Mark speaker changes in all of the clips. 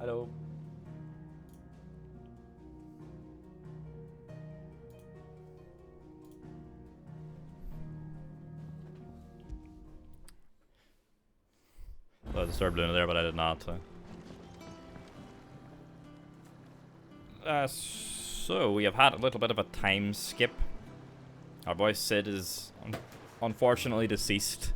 Speaker 1: Hello. Well, I disturbed Luna there, but I did not. So we have had a little bit of a time skip. Our boy Sid is unfortunately deceased,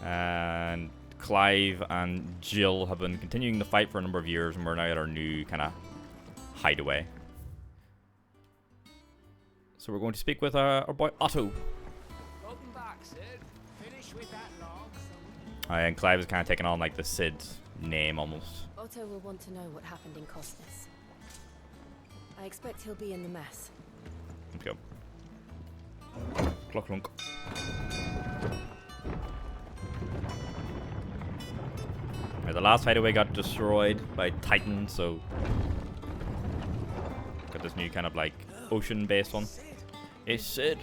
Speaker 1: and Clive and Jill have been continuing the fight for a number of years, and we're now at our new kind of hideaway. So we're going to speak with our boy Otto.
Speaker 2: Welcome back, Sid. Finish with that log.
Speaker 1: And Clive is kind of taking on like the Sid name almost.
Speaker 3: Otto will want to know what happened in Costas. I expect he'll be in the mess.
Speaker 1: Let's go. Clock clunk. Right, the last hideaway got destroyed by Titan, so got this new kind of like ocean-based one. Hey, Sid.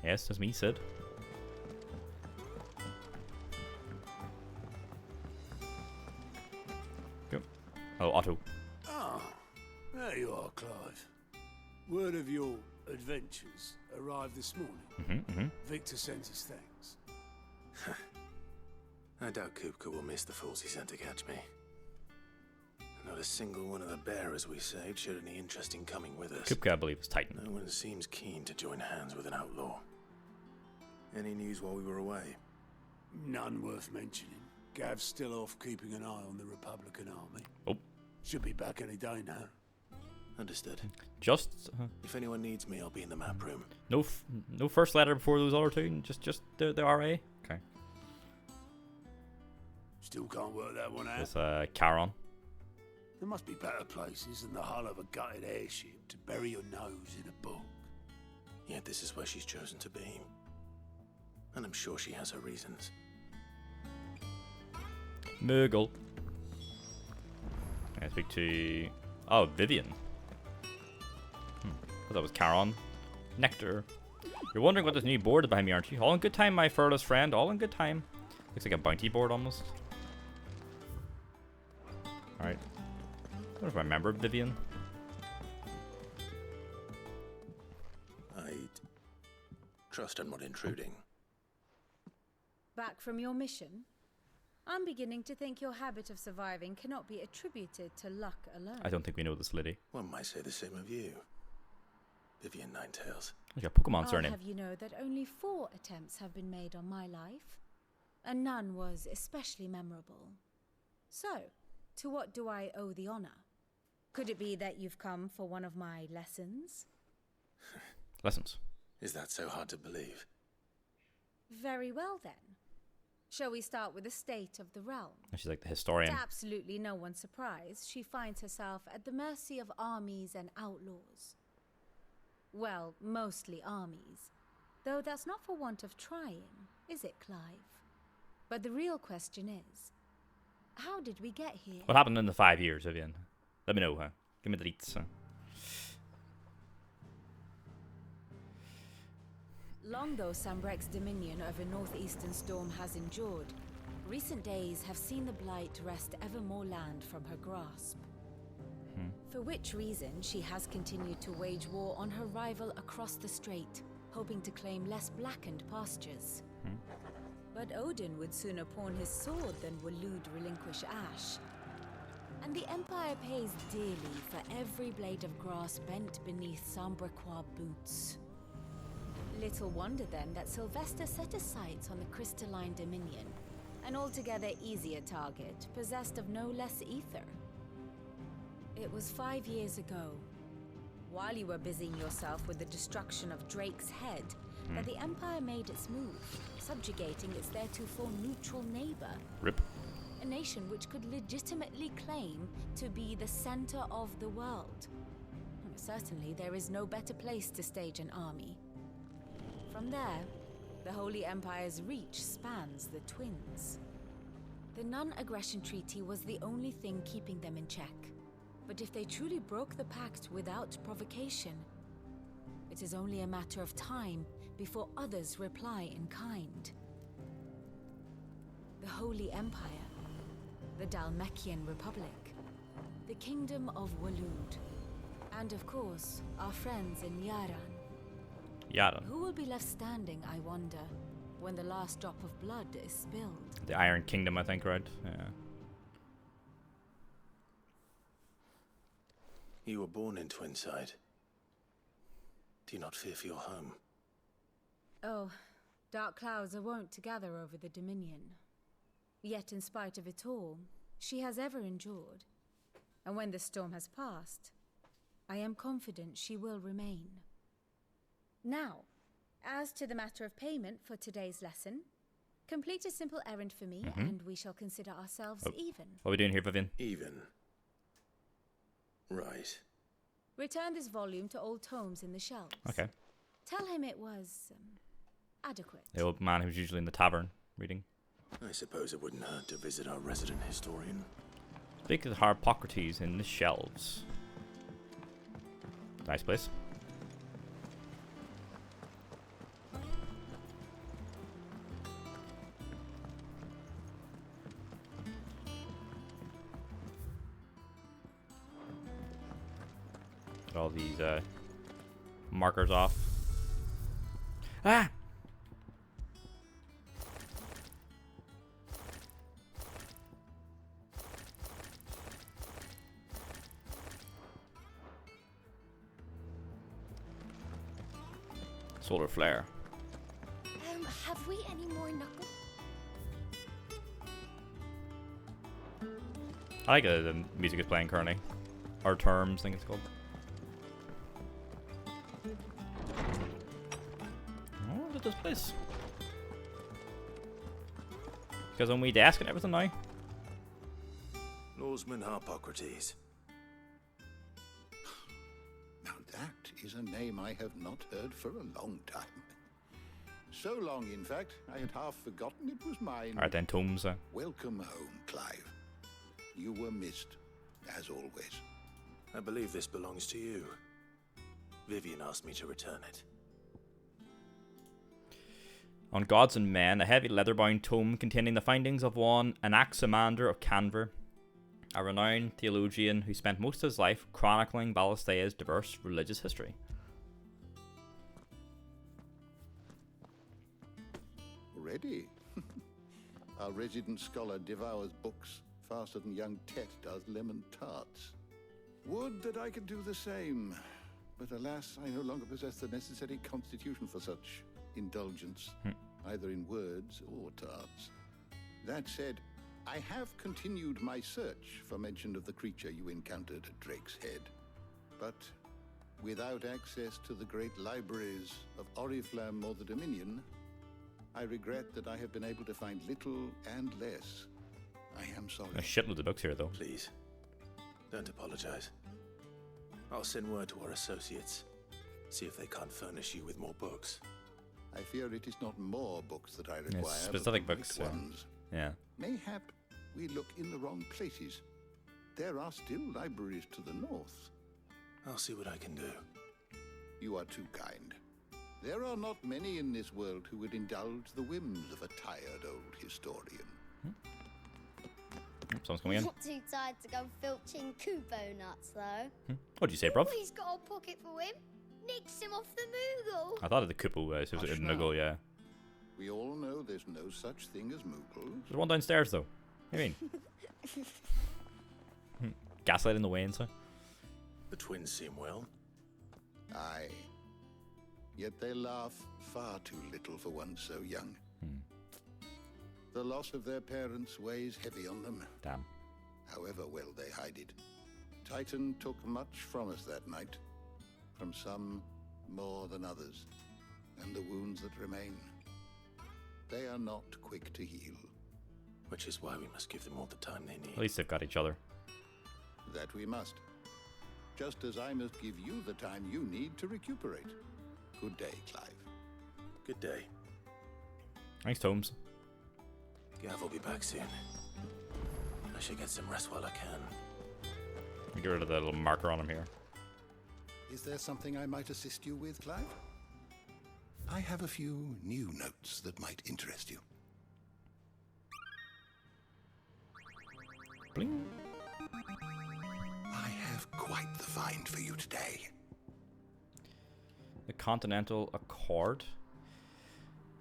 Speaker 1: Yes, that's me, Sid. Yep. Oh, Otto.
Speaker 4: Ah, there you are, Clive. Word of your adventures arrived this morning. Victor sent his thanks.
Speaker 5: I doubt Kupka will miss the fools he sent to catch me. Not a single one of the bearers we saved showed any interest in coming with us.
Speaker 1: Kupka, I believe, is Titan.
Speaker 5: No one seems keen to join hands with an outlaw. Any news while we were away?
Speaker 4: None worth mentioning. Gav's still off keeping an eye on the Republican army.
Speaker 1: Oh.
Speaker 4: Should be back any day now.
Speaker 5: Understood.
Speaker 1: Just
Speaker 5: If anyone needs me, I'll be in the map room.
Speaker 1: no first letter before those other two. Just the RA. Okay.
Speaker 4: Still can't work that one out.
Speaker 1: It's Charon.
Speaker 4: There must be better places than the hull of a gutted airship to bury your nose in a book.
Speaker 5: Yet this is where she's chosen to be. And I'm sure she has her reasons.
Speaker 1: Murgle. I speak to... Oh, Vivian. Thought that was Charon. Nectar. You're wondering what this new board is behind me, aren't you? All in good time, my furless friend. All in good time. Looks like a bounty board, almost. Alright. I wonder if I remember Vivian.
Speaker 5: I'd trust I'm not intruding.
Speaker 6: Back from your mission? I'm beginning to think your habit of surviving cannot be attributed to luck alone.
Speaker 1: I don't think we know this lady.
Speaker 5: One might say the same of you, Vivian Ninetails.
Speaker 1: What's your Pokemon
Speaker 6: I'll
Speaker 1: surname?
Speaker 6: have you know that only 4 attempts have been made on my life, and none was especially memorable. So, to what do I owe the honor? Could it be that you've come for one of my lessons?
Speaker 1: Lessons.
Speaker 5: Is that so hard to believe?
Speaker 6: Very well then. Shall we start with the state of the realm?
Speaker 1: She's like the historian.
Speaker 6: To absolutely no one's surprise, she finds herself at the mercy of armies and outlaws. Well, mostly armies. Though that's not for want of trying, is it, Clive? But the real question is, how did we get here?
Speaker 1: What happened in the 5 years, Vivian? Let me know, huh? Give me the deets.
Speaker 6: Long though Sambrek's dominion over northeastern Storm has endured, recent days have seen the Blight wrest ever more land from her grasp. For which reason she has continued to wage war on her rival across the strait, hoping to claim less blackened pastures. But Odin would sooner pawn his sword than Waloed relinquish Ash. And the Empire pays dearly for every blade of grass bent beneath Sambrequois boots. Little wonder then that Sylvester set his sights on the crystalline dominion, an altogether easier target, possessed of no less ether. It was 5 years ago, while you were busying yourself with the destruction of Drake's head, that the Empire made its move, subjugating its theretofore neutral neighbor.
Speaker 1: Rip.
Speaker 6: A nation which could legitimately claim to be the center of the world. Certainly, there is no better place to stage an army. From there, the Holy Empire's reach spans the Twins. The non-aggression treaty was the only thing keeping them in check. But if they truly broke the pact without provocation, it is only a matter of time before others reply in kind. The Holy Empire, the Dalmekian Republic, the Kingdom of Waloed, and of course, our friends in Yaran.
Speaker 1: Yaran.
Speaker 6: Who will be left standing, I wonder, when the last drop of blood is spilled?
Speaker 1: The Iron Kingdom, I think, right? Yeah.
Speaker 5: You were born in Twinside. Do you not fear for your home?
Speaker 6: Oh, dark clouds are wont to gather over the Dominion. Yet in spite of it all, she has ever endured. And when the storm has passed, I am confident she will remain. Now, as to the matter of payment for today's lesson, complete a simple errand for me, and we shall consider ourselves even.
Speaker 1: What are we doing here, Vivian?
Speaker 5: Even. Right.
Speaker 6: Return this volume to old tomes in the shelves.
Speaker 1: Okay.
Speaker 6: Tell him it was adequate.
Speaker 1: The old man who's usually in the tavern reading.
Speaker 5: I suppose it wouldn't hurt to visit our resident historian.
Speaker 1: Speak of the Harpocrates in the shelves. Nice place. Get all these markers off. Ah! Solar flare.
Speaker 3: Have we any more knuckles?
Speaker 1: I like the music is playing currently. Or terms, I think it's called. Oh, look at this place. Because on we desk and everything now.
Speaker 5: Norseman Harpocrates.
Speaker 7: Now that is a name I have not heard for a long time. So long, in fact, I had half forgotten it was mine.
Speaker 1: Alright then, tomes.
Speaker 7: Welcome home, Clive. You were missed, as always.
Speaker 5: I believe this belongs to you. Vivian asked me to return it.
Speaker 1: On Gods and Men, a heavy leather-bound tome containing the findings of one Anaximander of Canver, a renowned theologian who spent most of his life chronicling Balisteia's diverse religious history.
Speaker 7: Ready? Our resident scholar devours books faster than young Tet does lemon tarts. Would that I could do the same, but alas, I no longer possess the necessary constitution for such indulgence, either in words or tarts. That said, I have continued my search for mention of the creature you encountered at Drake's Head, but without access to the great libraries of Oriflamme or the Dominion, I regret that I have been able to find little and less. I am sorry.
Speaker 1: A shitload of books here, though.
Speaker 5: Please, don't apologize. I'll send word to our associates. See if they can't furnish you with more books.
Speaker 7: I fear it is not more books that I require, but
Speaker 1: specific
Speaker 7: the
Speaker 1: books,
Speaker 7: right ones.
Speaker 1: Yeah.
Speaker 7: Mayhap we look in the wrong places. There are still libraries to the north.
Speaker 5: I'll see what I can do.
Speaker 7: You are too kind. There are not many in this world who would indulge the whims of a tired old historian.
Speaker 1: Someone's coming in.
Speaker 8: Not too tired to go filching Kubo nuts, though.
Speaker 1: What'd you say, bruv?
Speaker 8: He's got a pocket for him. Nicks him off the Moogle.
Speaker 1: I thought of the Kupo, it was in Nuggle, yeah.
Speaker 7: We all know there's no such thing as Moogles.
Speaker 1: There's one downstairs, though. What do you mean? Gaslight in the way, and so.
Speaker 5: The twins seem well.
Speaker 7: Aye. Yet they laugh far too little for one so young. The loss of their parents weighs heavy on them.
Speaker 1: Damn.
Speaker 7: However well they hide it. Titan took much from us that night. From some more than others. And the wounds that remain, they are not quick to heal.
Speaker 5: Which is why we must give them all the time they need.
Speaker 1: At least they've got each other.
Speaker 7: That we must. Just as I must give you the time you need to recuperate. Good day, Clive.
Speaker 5: Good day.
Speaker 1: Thanks, Tomes.
Speaker 5: Gav will be back soon. I should get some rest while I can.
Speaker 1: Get rid of the little marker on him here.
Speaker 7: Is there something I might assist you with, Clive? I have a few new notes that might interest you.
Speaker 1: Bling.
Speaker 7: I have quite the find for you today.
Speaker 1: The Continental Accord.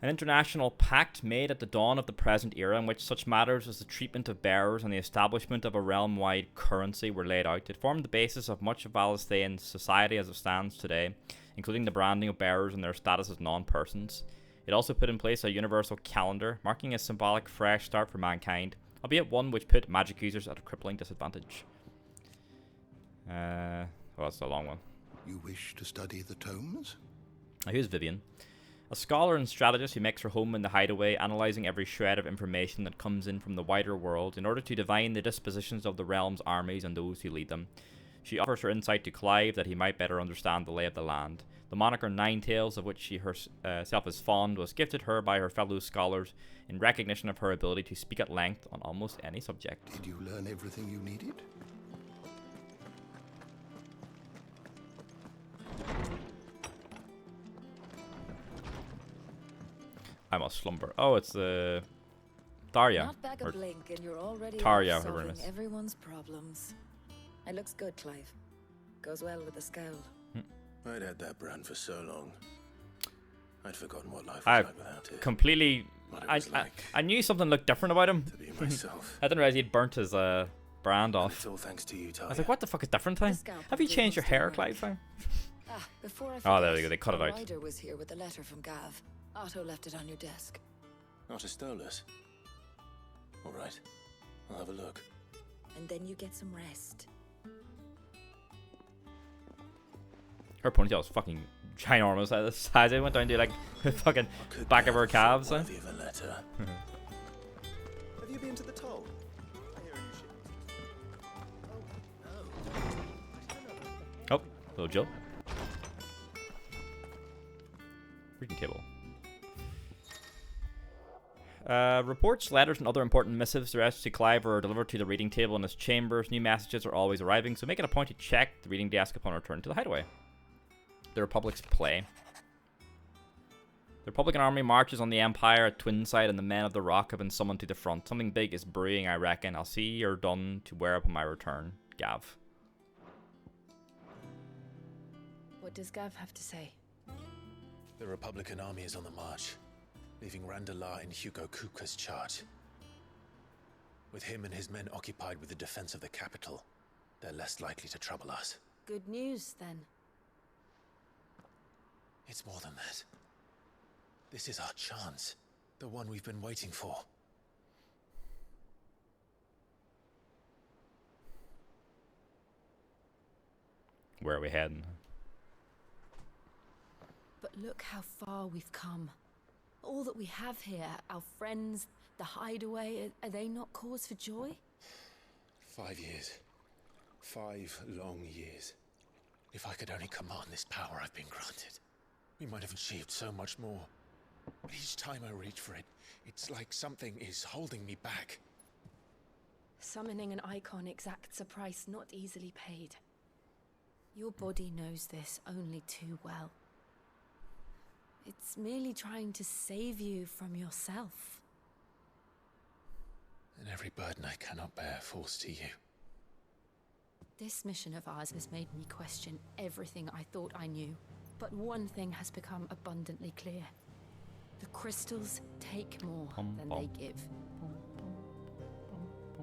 Speaker 1: An international pact made at the dawn of the present era in which such matters as the treatment of bearers and the establishment of a realm-wide currency were laid out. It formed the basis of much of Valisthaean society as it stands today, including the branding of bearers and their status as non-persons. It also put in place a universal calendar, marking a symbolic fresh start for mankind, albeit one which put magic users at a crippling disadvantage. Well, that's a long one.
Speaker 7: You wish to study the tomes?
Speaker 1: Here's Vivian. A scholar and strategist who makes her home in the hideaway, analysing every shred of information that comes in from the wider world in order to divine the dispositions of the realm's armies and those who lead them. She offers her insight to Clive that he might better understand the lay of the land. The moniker Ninetales, of which she herself is fond, was gifted her by her fellow scholars in recognition of her ability to speak at length on almost any subject.
Speaker 7: Did you learn everything you needed?
Speaker 1: I must slumber. Oh, it's the Daria.
Speaker 6: Not back a blink and you're already
Speaker 1: Tarja,
Speaker 6: off
Speaker 1: whoever it
Speaker 6: solving
Speaker 1: is.
Speaker 6: everyone's problems. It looks good, Clive. Goes well with the scowl.
Speaker 5: I'd had that brand for so long. I'd forgotten what life was
Speaker 1: I
Speaker 5: like without it.
Speaker 1: completely...
Speaker 5: What it was like
Speaker 1: I knew something looked different about him.
Speaker 5: to be myself.
Speaker 1: I didn't realize he'd burnt his brand
Speaker 5: And
Speaker 1: off.
Speaker 5: it's all thanks to you,
Speaker 1: I
Speaker 5: Talia.
Speaker 1: was like, what the fuck is different time?
Speaker 6: The scalp
Speaker 1: Have you
Speaker 6: really
Speaker 1: changed your
Speaker 6: must do
Speaker 1: hair,
Speaker 6: work.
Speaker 1: Clive? Time?
Speaker 6: Before I
Speaker 1: Oh,
Speaker 6: forget,
Speaker 1: there we go. They cut it
Speaker 6: a
Speaker 1: out.
Speaker 6: rider was here with a letter from Gav. Otto left it on your desk.
Speaker 5: Not a Stolas. All right. I'll have a look.
Speaker 6: And then you get some rest.
Speaker 1: Her ponytail is fucking ginormous at the size. It went down to like the fucking back of her calves.
Speaker 5: Worthy of a letter.
Speaker 9: Have you been to the toll? I hear a new ship.
Speaker 1: Oh, hello, Jill. Reading table. Reports, letters, and other important missives addressed to Clive are delivered to the reading table in his chambers. New messages are always arriving, so make it a point to check the reading desk upon return to the hideaway. The Republic's play. The Republican army marches on the Empire at Twinside, and the men of the Rock have been summoned to the front. Something big is brewing, I reckon. I'll see you're done to wear upon my return. Gav.
Speaker 3: What does Gav have to say?
Speaker 5: The Republican army is on the march, leaving Randalar in Hugo Kuka's charge. With him and his men occupied with the defense of the capital, they're less likely to trouble us.
Speaker 3: Good news, then.
Speaker 5: It's more than that. This is our chance. The one we've been waiting for.
Speaker 1: Where are we heading?
Speaker 3: But look how far we've come. All that we have here, our friends, the hideaway, are they not cause for joy?
Speaker 5: 5 years. 5 long years. If I could only command this power I've been granted, we might have achieved so much more. But each time I reach for it, it's like something is holding me back.
Speaker 3: Summoning an icon exacts a price not easily paid. Your body knows this only too well. It's merely trying to save you from yourself.
Speaker 5: And every burden I cannot bear falls to you.
Speaker 3: This mission of ours has made me question everything I thought I knew. But one thing has become abundantly clear. The crystals take more than they give.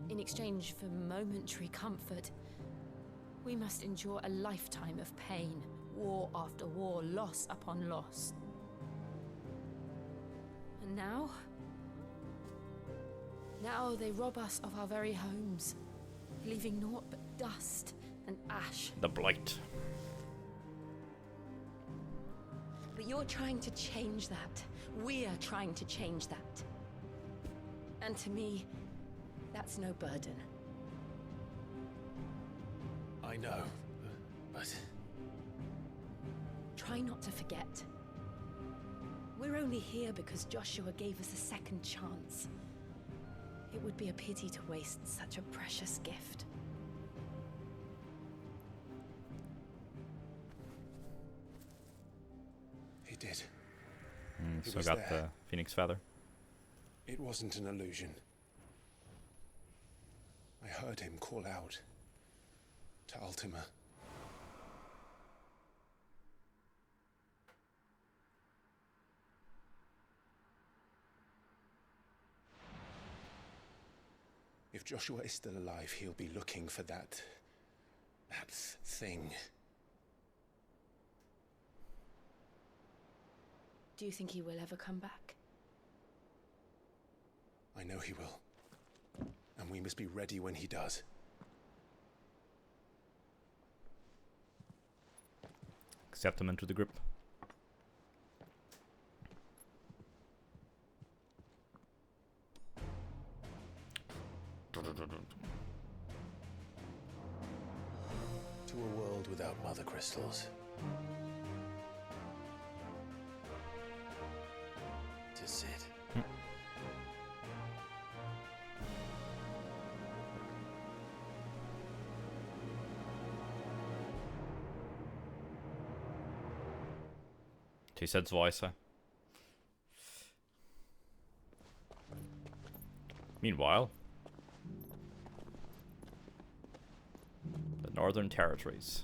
Speaker 3: In exchange for momentary comfort, we must endure a lifetime of pain, war after war, loss upon loss. And now they rob us of our very homes, leaving naught but dust and ash.
Speaker 1: The Blight.
Speaker 3: But you're trying to change that. We're trying to change that. And to me, that's no burden.
Speaker 5: I know, but...
Speaker 3: Try not to forget. We're only here because Joshua gave us a second chance. It would be a pity to waste such a precious gift.
Speaker 5: He did. He
Speaker 1: So
Speaker 5: was
Speaker 1: got
Speaker 5: there.
Speaker 1: the Phoenix Feather.
Speaker 5: It wasn't an illusion. I heard him call out to Ultima. If Joshua is still alive, he'll be looking for that thing.
Speaker 3: Do you think he will ever come back?
Speaker 5: I know he will. And we must be ready when he does.
Speaker 1: Accept him into the group.
Speaker 5: To a world without mother crystals. To Sid.
Speaker 1: To Sid's voice, huh? Meanwhile, the Northern Territories.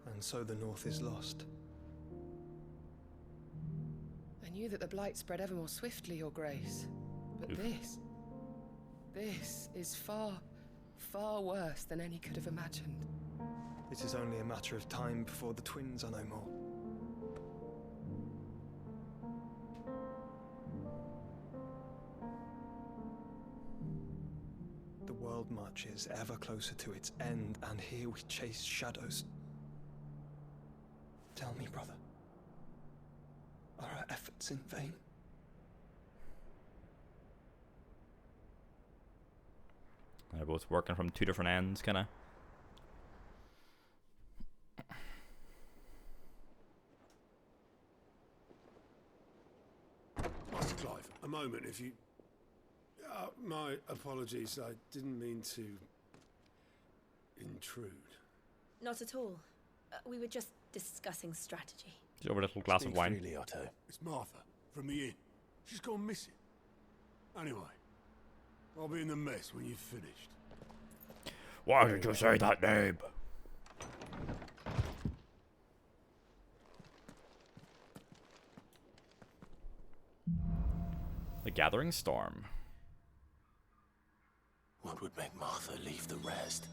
Speaker 9: And so the North is lost.
Speaker 10: I knew that the Blight spread ever more swiftly, Your Grace. But this is far, far worse than any could have imagined.
Speaker 9: It is only a matter of time before the twins are no more. The world marches ever closer to its end, and here we chase shadows. Tell me, brother, are our efforts in vain?
Speaker 1: They're both working from two different ends, kinda.
Speaker 4: Master Clive, a moment, if you... my apologies, I didn't mean to... intrude.
Speaker 3: Not at all. We were just discussing strategy.
Speaker 1: Just over a little glass of wine.
Speaker 5: Freely, Otto.
Speaker 4: It's Martha, from the inn. She's gone missing. Anyway, I'll be in the mess when you've finished.
Speaker 1: Why did you say that name? The Gathering Storm.
Speaker 5: What would make Martha leave the rest?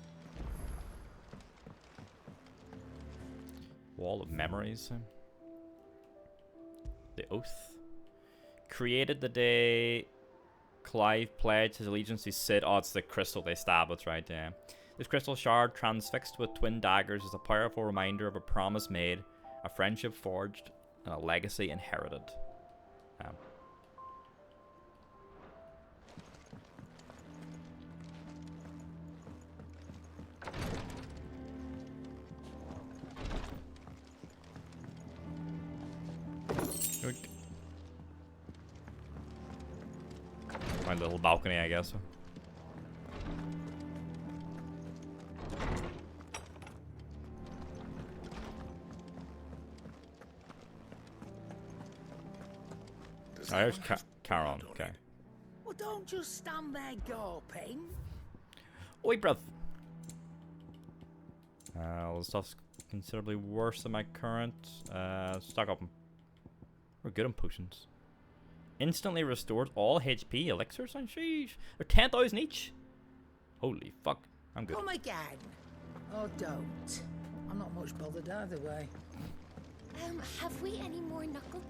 Speaker 1: Wall of Memories. The Oath. Created the day Clive pledged his allegiance to Sid. Oh, it's the crystal they stab, that's right, yeah. This crystal shard, transfixed with twin daggers, is a powerful reminder of a promise made, a friendship forged, and a legacy inherited. My little balcony, I guess. There's Charon, okay.
Speaker 2: Well, don't just stand there gawping.
Speaker 1: Oi, bruv. All the stuff's considerably worse than my current. Stock up. We're good on potions. Instantly restores all HP elixirs and sheesh. They're 10,000 each. Holy fuck. I'm good.
Speaker 2: Come again. Or don't. I'm not much bothered either way.
Speaker 8: Have we any more knuckle?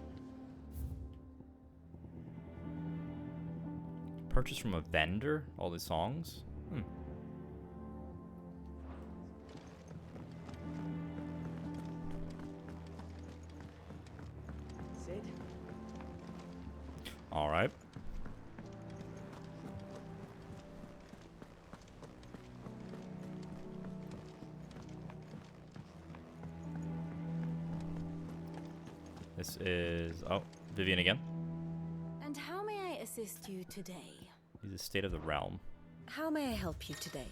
Speaker 1: Purchase from a vendor? All the songs?
Speaker 10: Sid?
Speaker 1: Alright. This is... oh, Vivian again.
Speaker 6: And how may I assist you today?
Speaker 1: He's the state of the realm.
Speaker 6: How may I help you today?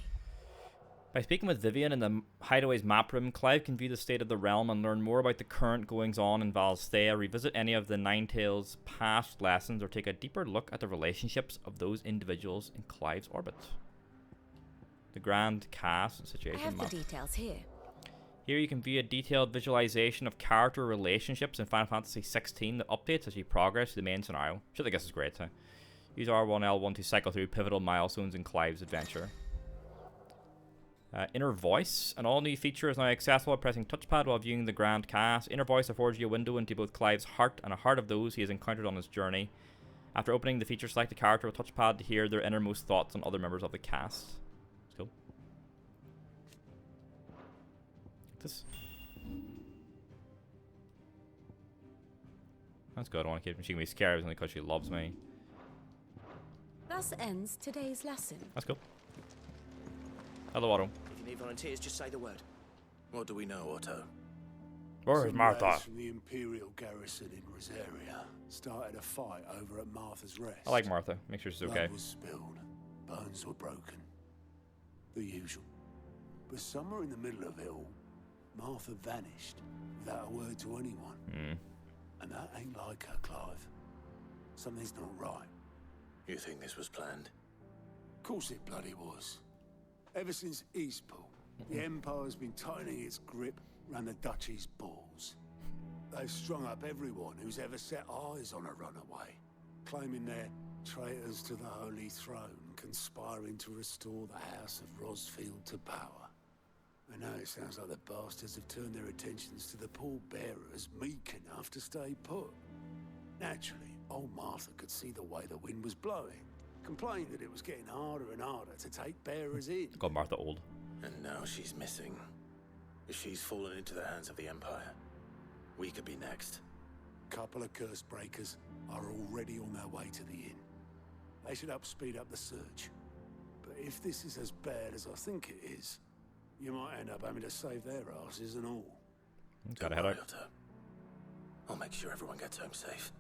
Speaker 1: By speaking with Vivian in the Hideaway's map room, Clive can view the state of the realm and learn more about the current goings-on in Valsthea, revisit any of the Ninetales' past lessons, or take a deeper look at the relationships of those individuals in Clive's orbit. The Grand Cast and Situation
Speaker 6: I have
Speaker 1: map.
Speaker 6: the details here.
Speaker 1: Here you can view a detailed visualization of character relationships in Final Fantasy XVI that updates as you progress through the main scenario. Which I guess is great. Use R1L1 to cycle through pivotal milestones in Clive's adventure. Inner Voice. An all-new feature is now accessible by pressing touchpad while viewing the Grand Cast. Inner Voice affords you a window into both Clive's heart and a heart of those he has encountered on his journey. After opening the feature, select the character with touchpad to hear their innermost thoughts on other members of the cast. That's cool. This. That's good. I want to keep. She can be scared only because she loves me.
Speaker 6: Thus ends today's lesson.
Speaker 1: That's cool. Hello, Otto.
Speaker 11: If you need volunteers, just say the word.
Speaker 5: What do we know, Otto?
Speaker 1: Where is
Speaker 4: Some
Speaker 1: Martha?
Speaker 4: lads from the Imperial garrison in Rosaria started a fight over at Martha's Rest.
Speaker 1: I like Martha. Make sure she's okay.
Speaker 4: Blood was spilled. Bones were broken. The usual. But somewhere in the middle of it all, Martha vanished without a word to anyone. And that ain't like her, Clive. Something's not right.
Speaker 5: You think this was planned?
Speaker 4: Of course it bloody was. Ever since Eastpool, the Empire's been tightening its grip round the Duchy's balls. They've strung up everyone who's ever set eyes on a runaway, claiming they're traitors to the Holy Throne, conspiring to restore the House of Rosfield to power. And now it sounds like the bastards have turned their attentions to the pallbearers meek enough to stay put. Naturally, old Martha could see the way the wind was blowing, complained that it was getting harder and harder to take bearers in.
Speaker 1: Got Martha old.
Speaker 5: And now she's missing. If she's fallen into the hands of the Empire, we could be next.
Speaker 4: Couple of curse breakers are already on their way to the inn. They should speed up the search. But if this is as bad as I think it is, you might end up having to save their asses and all.
Speaker 1: Got a headache.
Speaker 5: I'll make sure everyone gets home safe.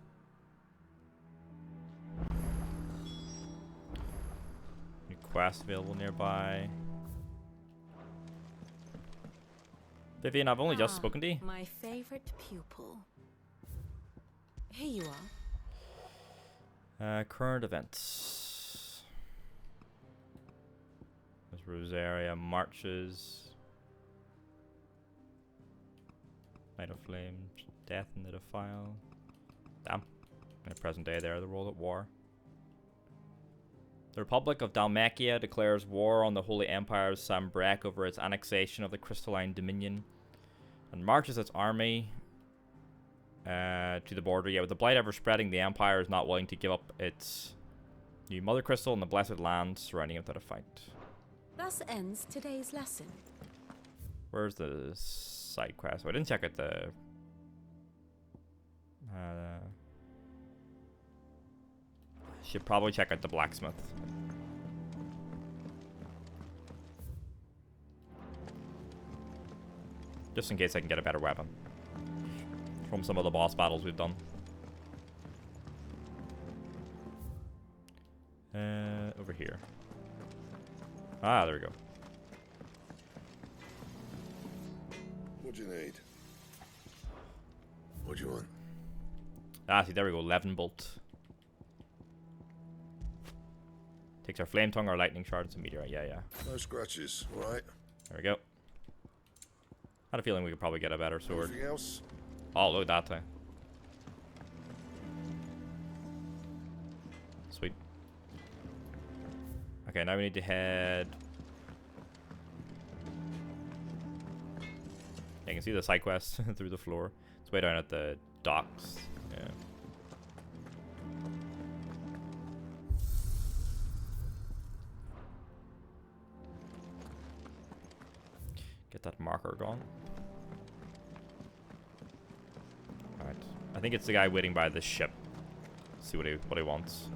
Speaker 1: New quest available nearby. Vivian, I've only just spoken to you.
Speaker 6: My favorite pupil. Here you are.
Speaker 1: Current events. There's Rosaria marches. Night of Flames, Death in the Defile. Damn. In the present day there, the world at war. The Republic of Dalmacia declares war on the Holy Empire of Sambrek over its annexation of the Crystalline Dominion and marches its army to the border. Yet with the blight ever spreading, the Empire is not willing to give up its new Mother Crystal and the Blessed Land surrounding it without a fight.
Speaker 6: Thus ends today's lesson.
Speaker 1: Where's the side quest? Oh, I didn't check out the... should probably check out the blacksmith. Just in case I can get a better weapon from some of the boss battles we've done. Over here. Ah, there we go.
Speaker 12: What do you need? What do you want?
Speaker 1: Ah, see, there we go. 11 bolt. Takes our flame tongue, our lightning shards, and meteorite. Yeah, yeah.
Speaker 12: No scratches, right?
Speaker 1: There we go. Had a feeling we could probably get a better sword.
Speaker 12: Anything else?
Speaker 1: Oh, look at that thing. Sweet. Okay, now we need to head... Yeah, you can see the side quest through the floor. It's way down at the docks. Yeah. Get that marker gone. Alright. I think it's the guy waiting by the ship. See what he wants.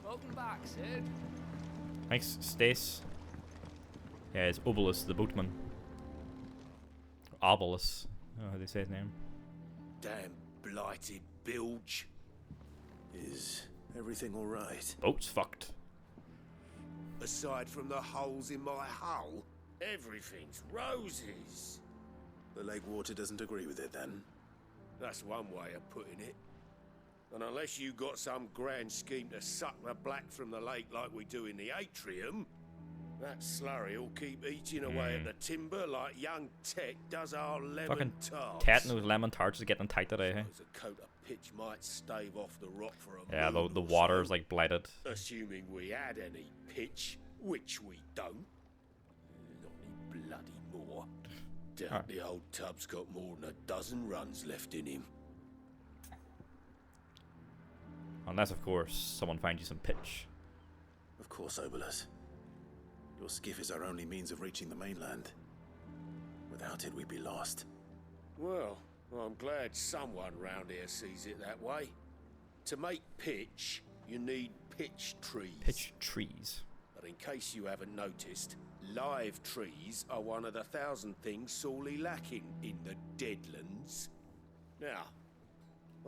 Speaker 11: Welcome back, Sid.
Speaker 1: Thanks, Stace. Yeah, it's Obelus the boatman. Obelus. Oh, how do they say his name?
Speaker 11: Damn blighted bilge.
Speaker 5: Is everything all right?
Speaker 1: Boat's fucked.
Speaker 11: Aside from the holes in my hull, everything's roses.
Speaker 5: The lake water doesn't agree with it, then?
Speaker 11: That's one way of putting it. And unless you got some grand scheme to suck the black from the lake like we do in the atrium, that slurry will keep eating away at the timber like young Tech does our lemon
Speaker 1: Fucking
Speaker 11: tarts.
Speaker 1: Tet and those lemon tarts are getting tight today, hey?
Speaker 11: A coat of pitch might stave off the rock for a
Speaker 1: Yeah,
Speaker 11: moon
Speaker 1: the
Speaker 11: or
Speaker 1: water's
Speaker 11: so,
Speaker 1: like blighted.
Speaker 11: assuming we had any pitch, which we don't. Not any bloody more. Doubt the old tub's got more than a dozen runs left in him.
Speaker 1: Unless, of course, someone finds you some pitch.
Speaker 5: Of course, Obelus. Your skiff is our only means of reaching the mainland. Without it, we'd be lost.
Speaker 11: Well, I'm glad someone round here sees it that way. To make pitch, you need pitch trees.
Speaker 1: Pitch trees.
Speaker 11: But in case you haven't noticed, live trees are one of the 1,000 things sorely lacking in the Deadlands. Now,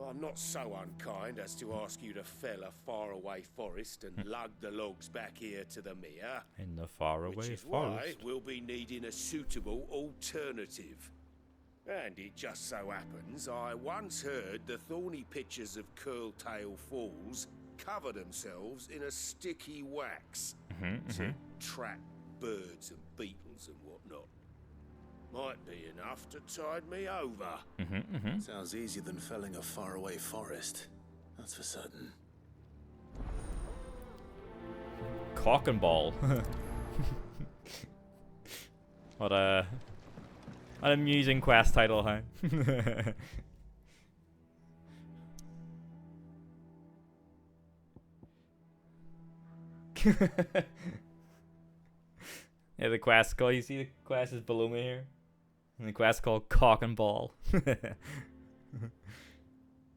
Speaker 11: I'm not so unkind as to ask you to fell a faraway forest and lug the logs back here to the mere.
Speaker 1: In the faraway
Speaker 11: Which is
Speaker 1: forest.
Speaker 11: why we'll be needing a suitable alternative. And it just so happens I once heard the thorny pitchers of Curltail Falls cover themselves in a sticky wax to trap birds and beetles and whatnot. Might be enough to tide me over.
Speaker 5: Sounds easier than felling a faraway forest. That's for certain.
Speaker 1: Cock and ball. What an amusing quest title, huh? Yeah, the quest called, you see the quest is below me here? And the quest called Cock and Ball. Now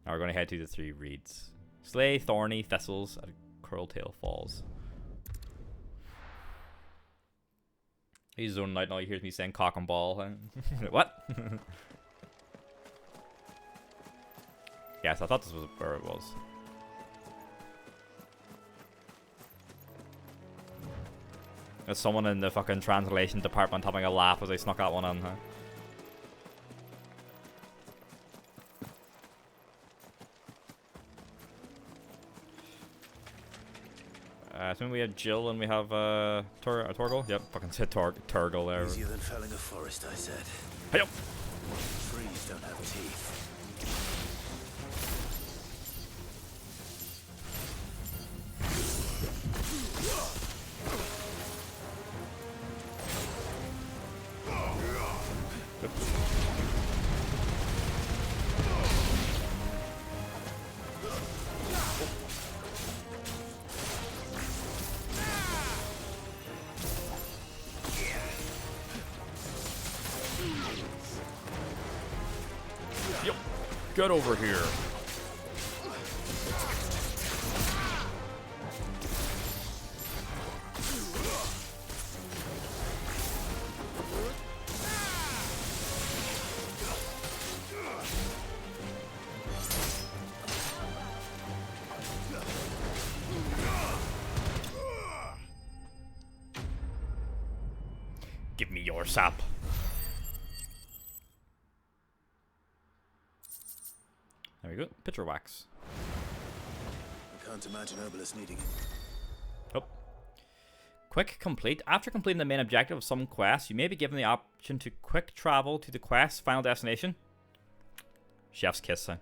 Speaker 1: we're going to head to the 3 reeds. Slay thorny thistles at Curltail Falls. He's zoning out now, he hears me saying cock and ball. Huh? What? Yes, I thought this was where it was. There's someone in the fucking translation department having a laugh as I snuck that one in, huh? I think we have Jill and we have a Torgal. Yep, fucking said Torgal there.
Speaker 5: Easier than felling a forest, I said.
Speaker 1: Hey up.
Speaker 5: Trees don't have teeth.
Speaker 1: Get over here. Give me your sap. There we go. Pitcher wax.
Speaker 5: I can't imagine Obelus needing it.
Speaker 1: Oh. Quick complete. After completing the main objective of some quests, you may be given the option to quick travel to the quest's final destination. Chef's kiss. Huh?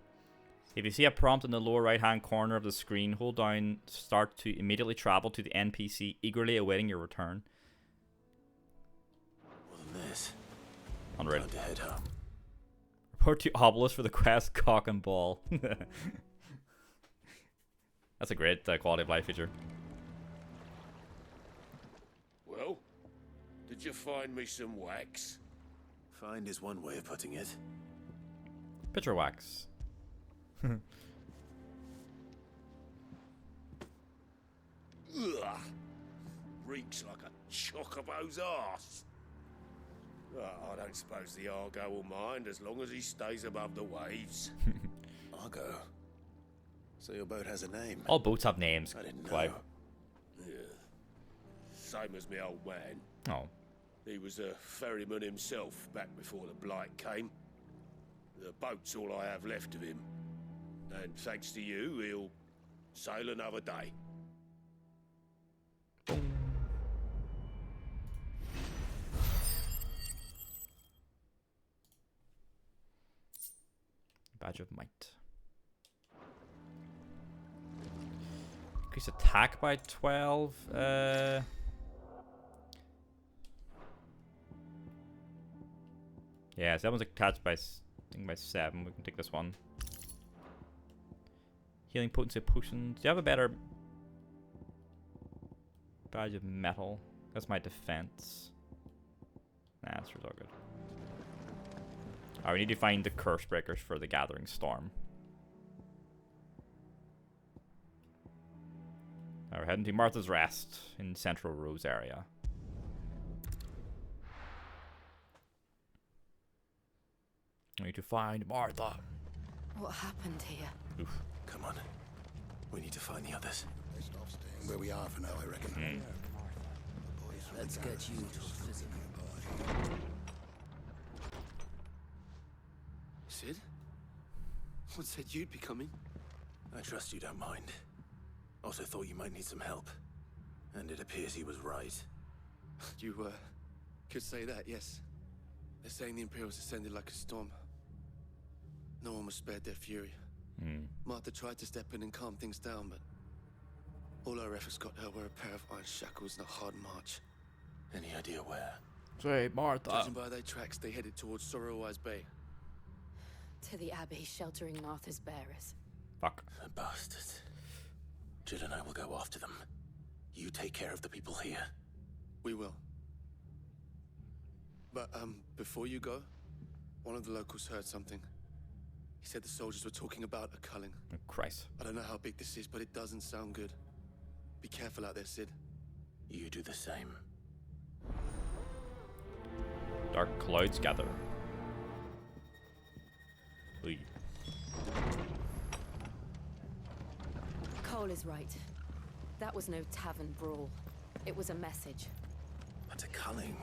Speaker 1: If you see a prompt in the lower right hand corner of the screen, hold down start to immediately travel to the NPC eagerly awaiting your return.
Speaker 5: More than this.
Speaker 1: Unreal.
Speaker 5: Time to head home.
Speaker 1: Report to Obelisk for the quest Cock and Ball. That's a great quality of life feature.
Speaker 11: Well, did you find me some wax?
Speaker 5: Find is one way of putting it.
Speaker 1: Pitcher wax.
Speaker 11: Ugh. reeks like a chocobo's arse. I don't suppose the Argo will mind as long as he stays above the waves.
Speaker 5: Argo. So your boat has a name?
Speaker 1: All boats have names,
Speaker 5: I didn't
Speaker 1: Clive.
Speaker 5: know.
Speaker 11: Yeah. Same as me old man.
Speaker 1: Oh.
Speaker 11: He was a ferryman himself back before the Blight came. The boat's all I have left of him. And thanks to you, he'll sail another day.
Speaker 1: Badge of Might. Increase attack by 12. Yeah, so that one's attached by, I think, by 7. We can take this one. Healing potency potions. Do you have a better badge of metal? That's my defense. Nah, that's all good. Alright, we need to find the curse breakers for the Gathering Storm. Alright, we're heading to Martha's Rest in Central Rose area. We need to find Martha.
Speaker 6: What happened here?
Speaker 1: Oof.
Speaker 5: Come on. We need to find the others.
Speaker 4: Best off staying where we are for now, I reckon.
Speaker 2: Let's get you to a prison.
Speaker 13: Sid? What said you'd be coming?
Speaker 5: I trust you don't mind. Also thought you might need some help. And it appears he was right.
Speaker 13: You, could say that, yes. They're saying the Imperials descended like a storm. No one was spared their fury. Martha tried to step in and calm things down, but all our efforts got her were a pair of iron shackles and a hard march.
Speaker 5: Any idea where?
Speaker 1: Say, Martha.
Speaker 13: Judging by their tracks, they headed towards Sorrowwise Bay.
Speaker 3: To the Abbey, sheltering Martha's bearers.
Speaker 1: Fuck.
Speaker 5: The bastards. Jill and I will go after them. You take care of the people here.
Speaker 13: We will. But, before you go, one of the locals heard something. He said the soldiers were talking about a culling.
Speaker 1: Oh, Christ.
Speaker 13: I don't know how big this is, but it doesn't sound good. Be careful out there, Sid.
Speaker 5: You do the same.
Speaker 1: Dark clouds gather. Oy.
Speaker 3: Cole is right. That was no tavern brawl. It was a message.
Speaker 5: But a culling.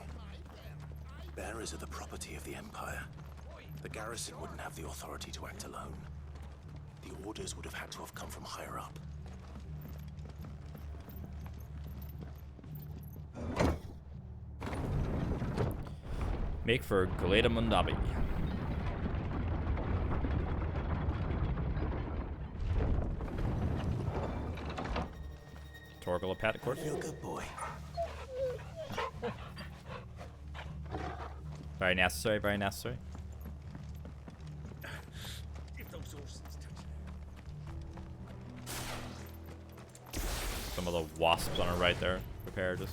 Speaker 5: Bearers are the property of the Empire. The garrison wouldn't have the authority to act alone. The orders would have had to have come from higher up.
Speaker 1: Make for Gladamund Abbey. Torgal a pet, of course.
Speaker 5: Real good boy.
Speaker 1: Very necessary, very necessary.
Speaker 11: If those horses
Speaker 1: Some of the wasps on our right there. Prepare just.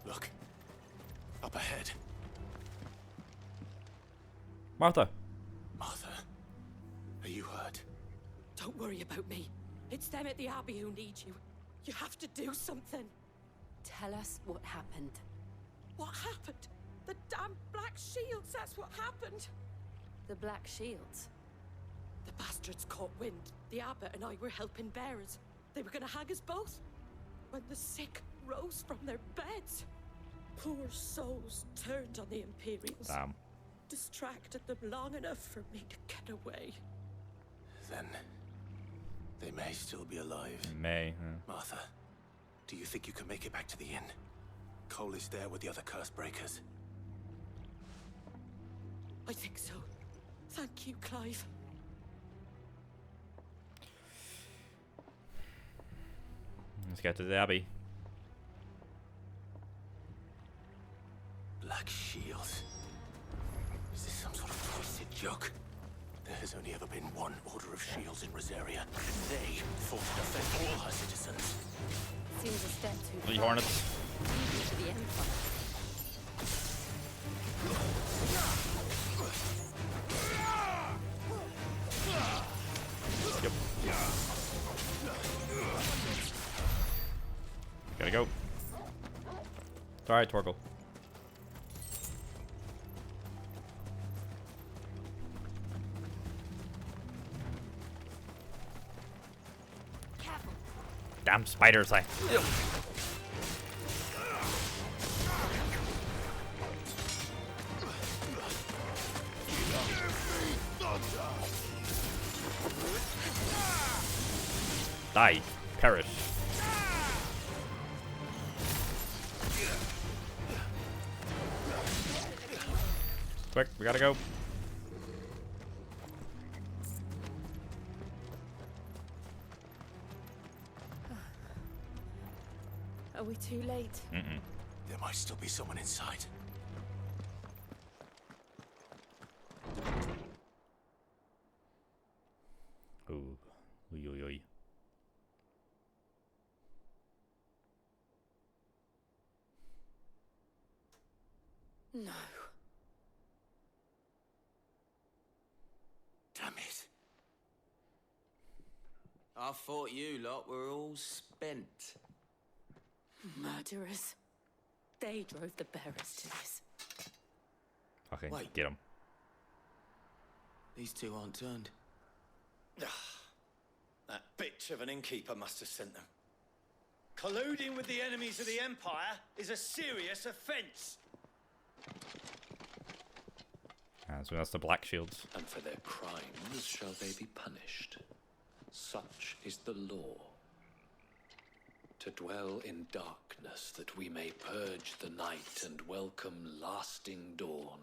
Speaker 5: Look. Up ahead.
Speaker 1: Martha.
Speaker 5: Martha. Are you hurt?
Speaker 14: Don't worry about me. It's them at the Abbey who need you. You have to do something.
Speaker 3: Tell us what happened.
Speaker 14: What happened? The damn Black Shields, that's what happened.
Speaker 3: The Black Shields?
Speaker 14: The bastards caught wind. The abbot and I were helping bearers. They were gonna hang us both. When the sick rose from their beds. Poor souls turned on the Imperials.
Speaker 1: Damn.
Speaker 14: Distracted them long enough for me to get away.
Speaker 5: Then they may still be alive.
Speaker 1: May.
Speaker 5: Martha, do you think you can make it back to the inn? Cole is there with the other curse breakers.
Speaker 14: I think so. Thank you, Clive.
Speaker 1: Let's get to the Abbey.
Speaker 5: Black Shields. Is this some sort of twisted joke? There has only ever been one Order of Shields in Rosaria. They fought to defend all her citizens.
Speaker 3: Seems a step too
Speaker 1: The
Speaker 3: far.
Speaker 1: Hornets.
Speaker 3: Leave to the Empire.
Speaker 1: Yep. go. It's alright, Torgal. Damn spiders, like. Die. Perish. Quick, we gotta go.
Speaker 3: Are we too late?
Speaker 5: There might still be someone inside.
Speaker 1: Ooh. Oy, oy, oy.
Speaker 3: No.
Speaker 5: Damn it.
Speaker 15: I thought you lot were all spent.
Speaker 3: Murderers. They drove the bearers to this.
Speaker 1: Okay,
Speaker 15: Wait.
Speaker 1: get him.
Speaker 15: These two aren't turned.
Speaker 16: That bitch of an innkeeper must have sent them. Colluding with the enemies of the Empire is a serious offence.
Speaker 1: So that's the Black Shields.
Speaker 17: And for their crimes shall they be punished. Such is the law. To dwell in darkness that we may purge the night and welcome lasting dawn.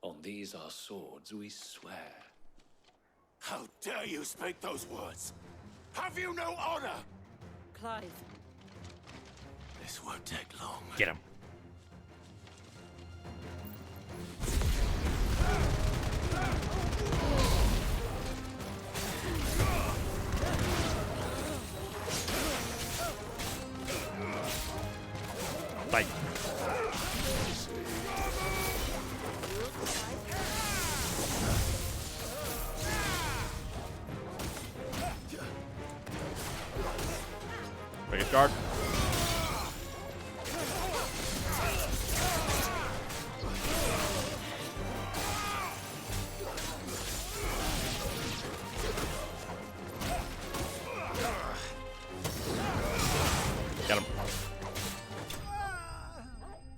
Speaker 17: On these our swords we swear.
Speaker 11: How dare you speak those words? Have you no honor?
Speaker 3: Clive.
Speaker 5: This won't take long.
Speaker 1: Get him. Bye. Biggest guard. Get him.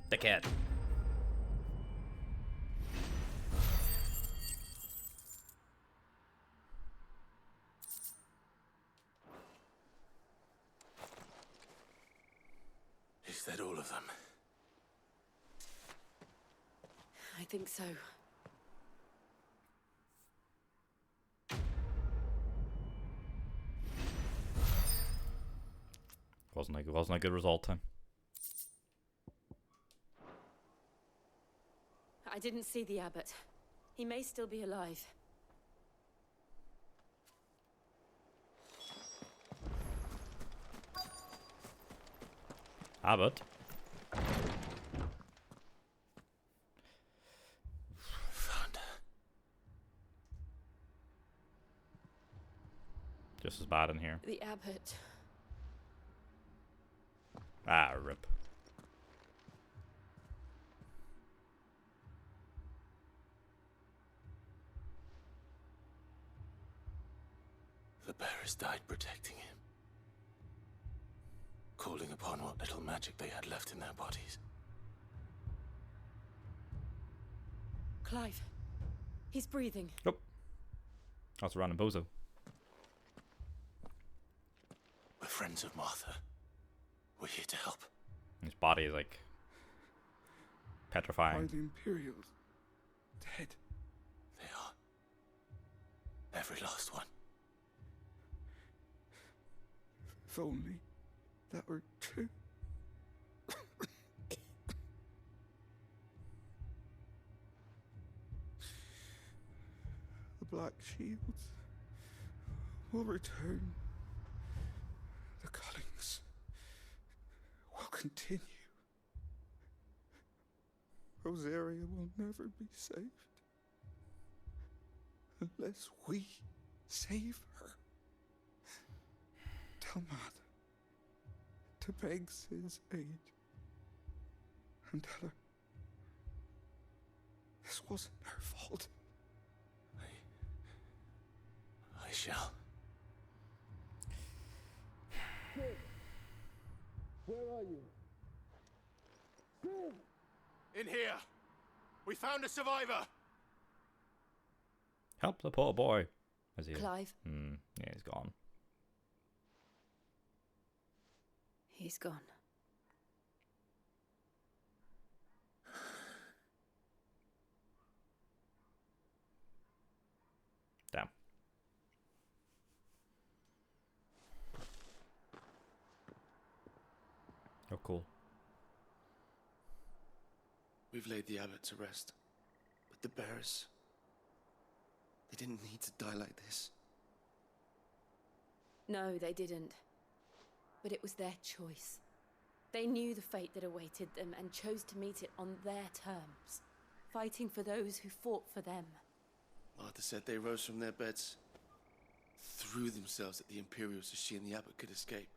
Speaker 1: The cat.
Speaker 5: Is that all of them?
Speaker 3: I think so.
Speaker 1: Wasn't a good result, huh?
Speaker 3: I didn't see the abbot. He may still be alive.
Speaker 1: Abbot.
Speaker 5: Found her.
Speaker 1: Just as bad in here.
Speaker 3: The abbot.
Speaker 1: Ah, rip.
Speaker 5: The bearers died protecting him. Calling upon what little magic they had left in their bodies.
Speaker 3: Clive. He's breathing.
Speaker 1: Oh. That's a random bozo.
Speaker 5: We're friends of Martha. We're here to help.
Speaker 1: His body is like petrifying.
Speaker 4: Are the Imperials dead?
Speaker 5: They are. Every last one.
Speaker 4: If only that were true. The Black Shields will return. The cuttings will continue. Rosaria will never be saved unless we save her. Tell Mother
Speaker 18: to beg Sin's aid and tell her this wasn't her fault.
Speaker 5: I shall.
Speaker 4: Where are you?
Speaker 11: In here! We found a survivor!
Speaker 1: Help the poor boy. Is he?
Speaker 3: Clive?
Speaker 1: Yeah, he's gone.
Speaker 3: He's gone.
Speaker 1: Damn. Oh, cool.
Speaker 13: We've laid the abbot to rest. But the bearers... they didn't need to die like this.
Speaker 3: No, they didn't. But it was their choice. They knew the fate that awaited them and chose to meet it on their terms, fighting for those who fought for them.
Speaker 13: Martha said they rose from their beds, threw themselves at the Imperials so she and the abbot could escape.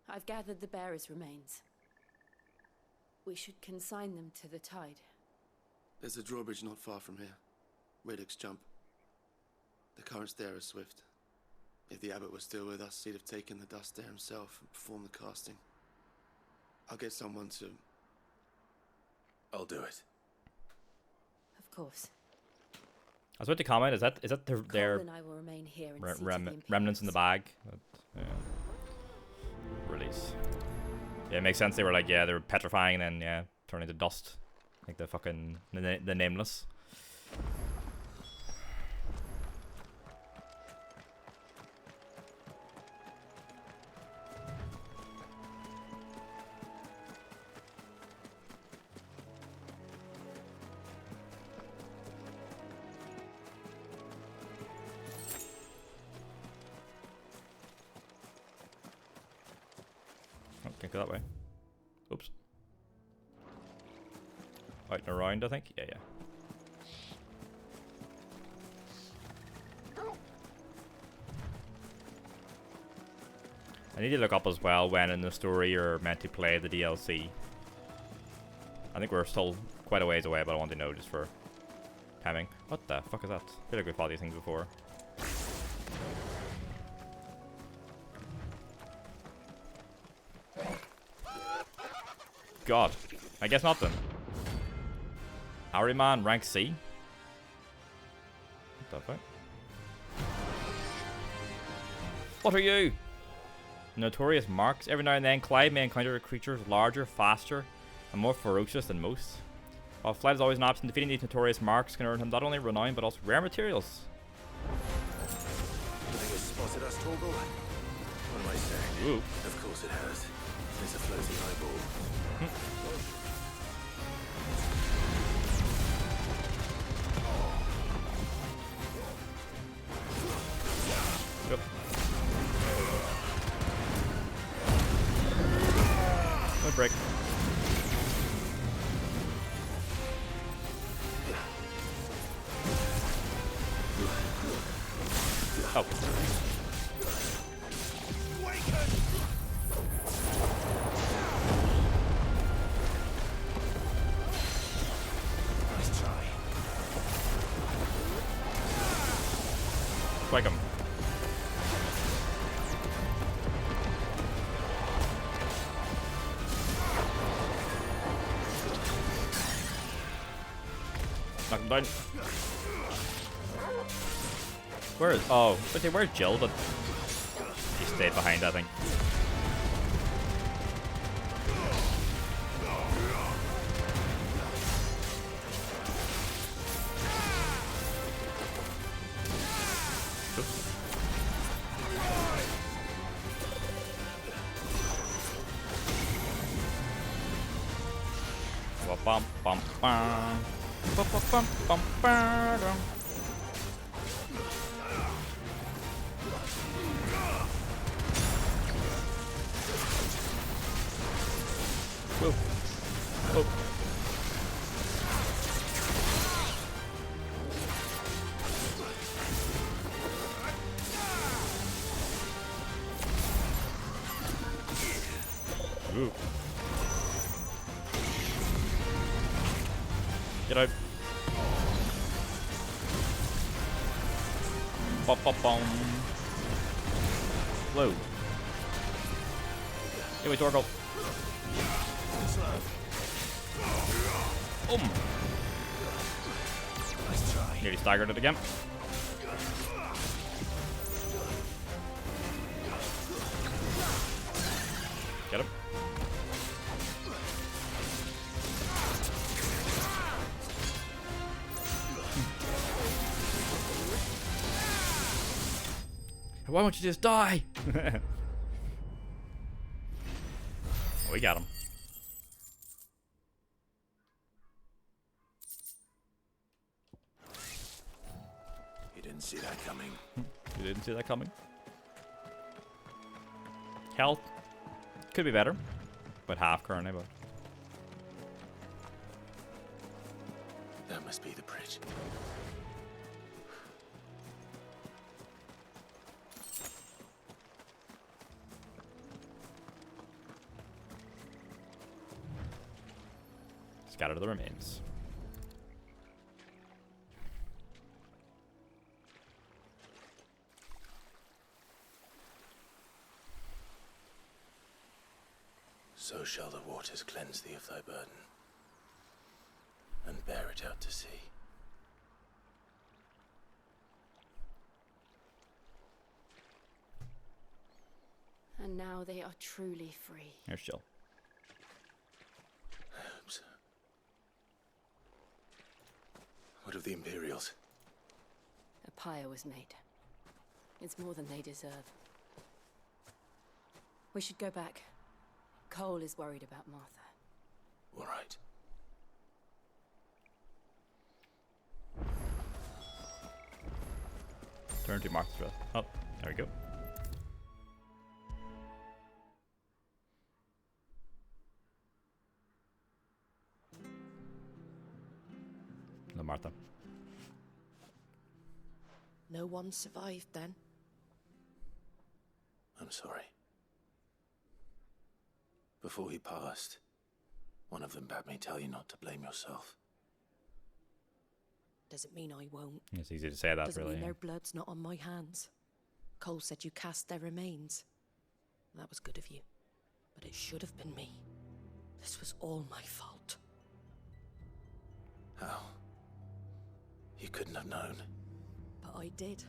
Speaker 3: I've gathered the bearers' remains. We should consign them to the tide.
Speaker 13: There's a drawbridge not far from here. Reddick's Jump. The currents there are swift. If the abbot was still with us, he'd have taken the dust there himself and performed the casting. I'll get someone to...
Speaker 5: I'll do it.
Speaker 3: Of course.
Speaker 1: I was about to comment, is that their
Speaker 3: Cole and I will remain here and see to the
Speaker 1: remnants in the bag? Yeah. Release. Yeah, it makes sense. They were like, yeah, they were petrifying and then, yeah, turning to dust. Like the fucking, the Nameless. Can't go that way. Oops. Out and around, I think. Yeah. I need to look up as well when in the story you're meant to play the DLC. I think we're still quite a ways away, but I want to know just for timing. What the fuck is that? I feel like we've fought these things before. God, I guess not then. Harryman, rank C. What the fuck? What are you? Notorious marks. Every now and then, Clive may encounter creatures larger, faster, and more ferocious than most. While flight is always an option, defeating these notorious marks can earn him not only renown but also rare materials.
Speaker 5: You think it's spotted us, Torgal? What am I saying?
Speaker 1: Ooh.
Speaker 5: Of course it has. There's a floating eyeball.
Speaker 1: Yep. No break. Oh. Whack him. Knock him down. Where is... Oh, okay, where's Jill? But she stayed behind, I think. Bum bum bum bum bum bum bum. Whoa. Oh. Ba-ba-bum. Whoa. Anyway, Torgal. Nearly staggered it again. Get him. Why won't you just die? We got him.
Speaker 5: You didn't see that coming.
Speaker 1: You didn't see that coming. Health could be better, but half currently. But
Speaker 5: That must be the bridge.
Speaker 1: scatter the remains.
Speaker 5: So shall the waters cleanse thee of thy burden, and bear it out to sea.
Speaker 3: And now they are truly free.
Speaker 1: Here's Jill.
Speaker 5: I hope so. What of the Imperials?
Speaker 3: A pyre was made. It's more than they deserve. We should go back. Cole is worried about Martha.
Speaker 5: All right.
Speaker 1: Turn to Martha. Oh, there we go. No, Martha.
Speaker 14: No one survived then?
Speaker 5: I'm sorry. Before he passed, one of them bade me tell you not to blame yourself.
Speaker 14: Doesn't mean I won't.
Speaker 1: It's easy to say that,
Speaker 14: Doesn't
Speaker 1: really.
Speaker 14: mean their blood's not on my hands. Cole said you cast their remains. That was good of you. But it should have been me. This was all my fault.
Speaker 5: How? You couldn't have known.
Speaker 14: But I did.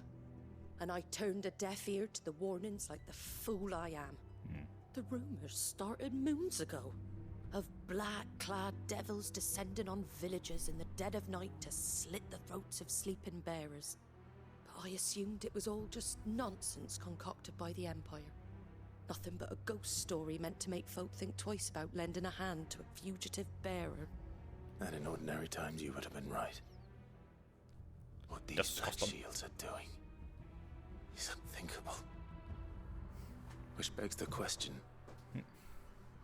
Speaker 14: And I turned a deaf ear to the warnings like the fool I am. The rumors started moons ago. Of black-clad devils descending on villages in the dead of night to slit the throats of sleeping bearers. But I assumed it was all just nonsense concocted by the Empire. Nothing but a ghost story meant to make folk think twice about lending a hand to a fugitive bearer.
Speaker 5: And in ordinary times you would have been right. What these black shields are doing is unthinkable. Which begs the question,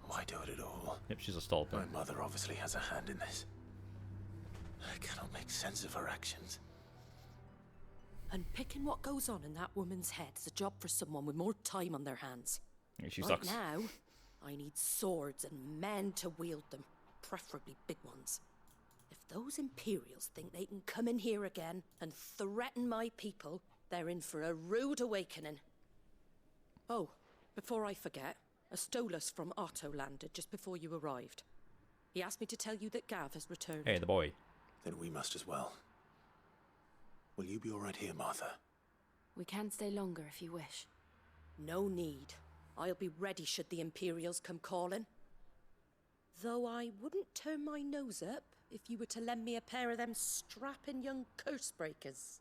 Speaker 5: why do it at all?
Speaker 1: Yep, she's a stalker.
Speaker 5: My mother obviously has a hand in this. I cannot make sense of her actions.
Speaker 14: And picking what goes on in that woman's head is a job for someone with more time on their hands.
Speaker 1: Yeah, she
Speaker 14: right
Speaker 1: sucks.
Speaker 14: Now, I need swords and men to wield them, preferably big ones. If those Imperials think they can come in here again and threaten my people, they're in for a rude awakening. Oh, before I forget, a Stolas from Otto landed just before you arrived. He asked me to tell you that Gav has returned.
Speaker 1: Hey, the boy.
Speaker 5: Then we must as well. Will you be all right here, Martha?
Speaker 3: We can stay longer if you wish.
Speaker 14: No need. I'll be ready should the Imperials come calling. Though I wouldn't turn my nose up if you were to lend me a pair of them strapping young curse breakers.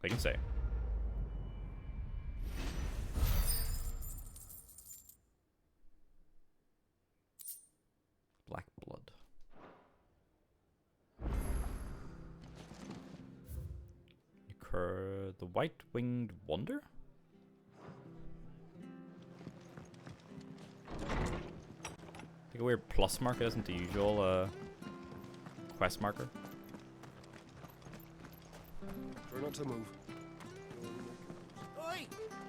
Speaker 1: They can say. Black blood. The white-winged wonder? Like a weird plus marker isn't the usual quest marker.
Speaker 12: Try not to move.
Speaker 19: Oi,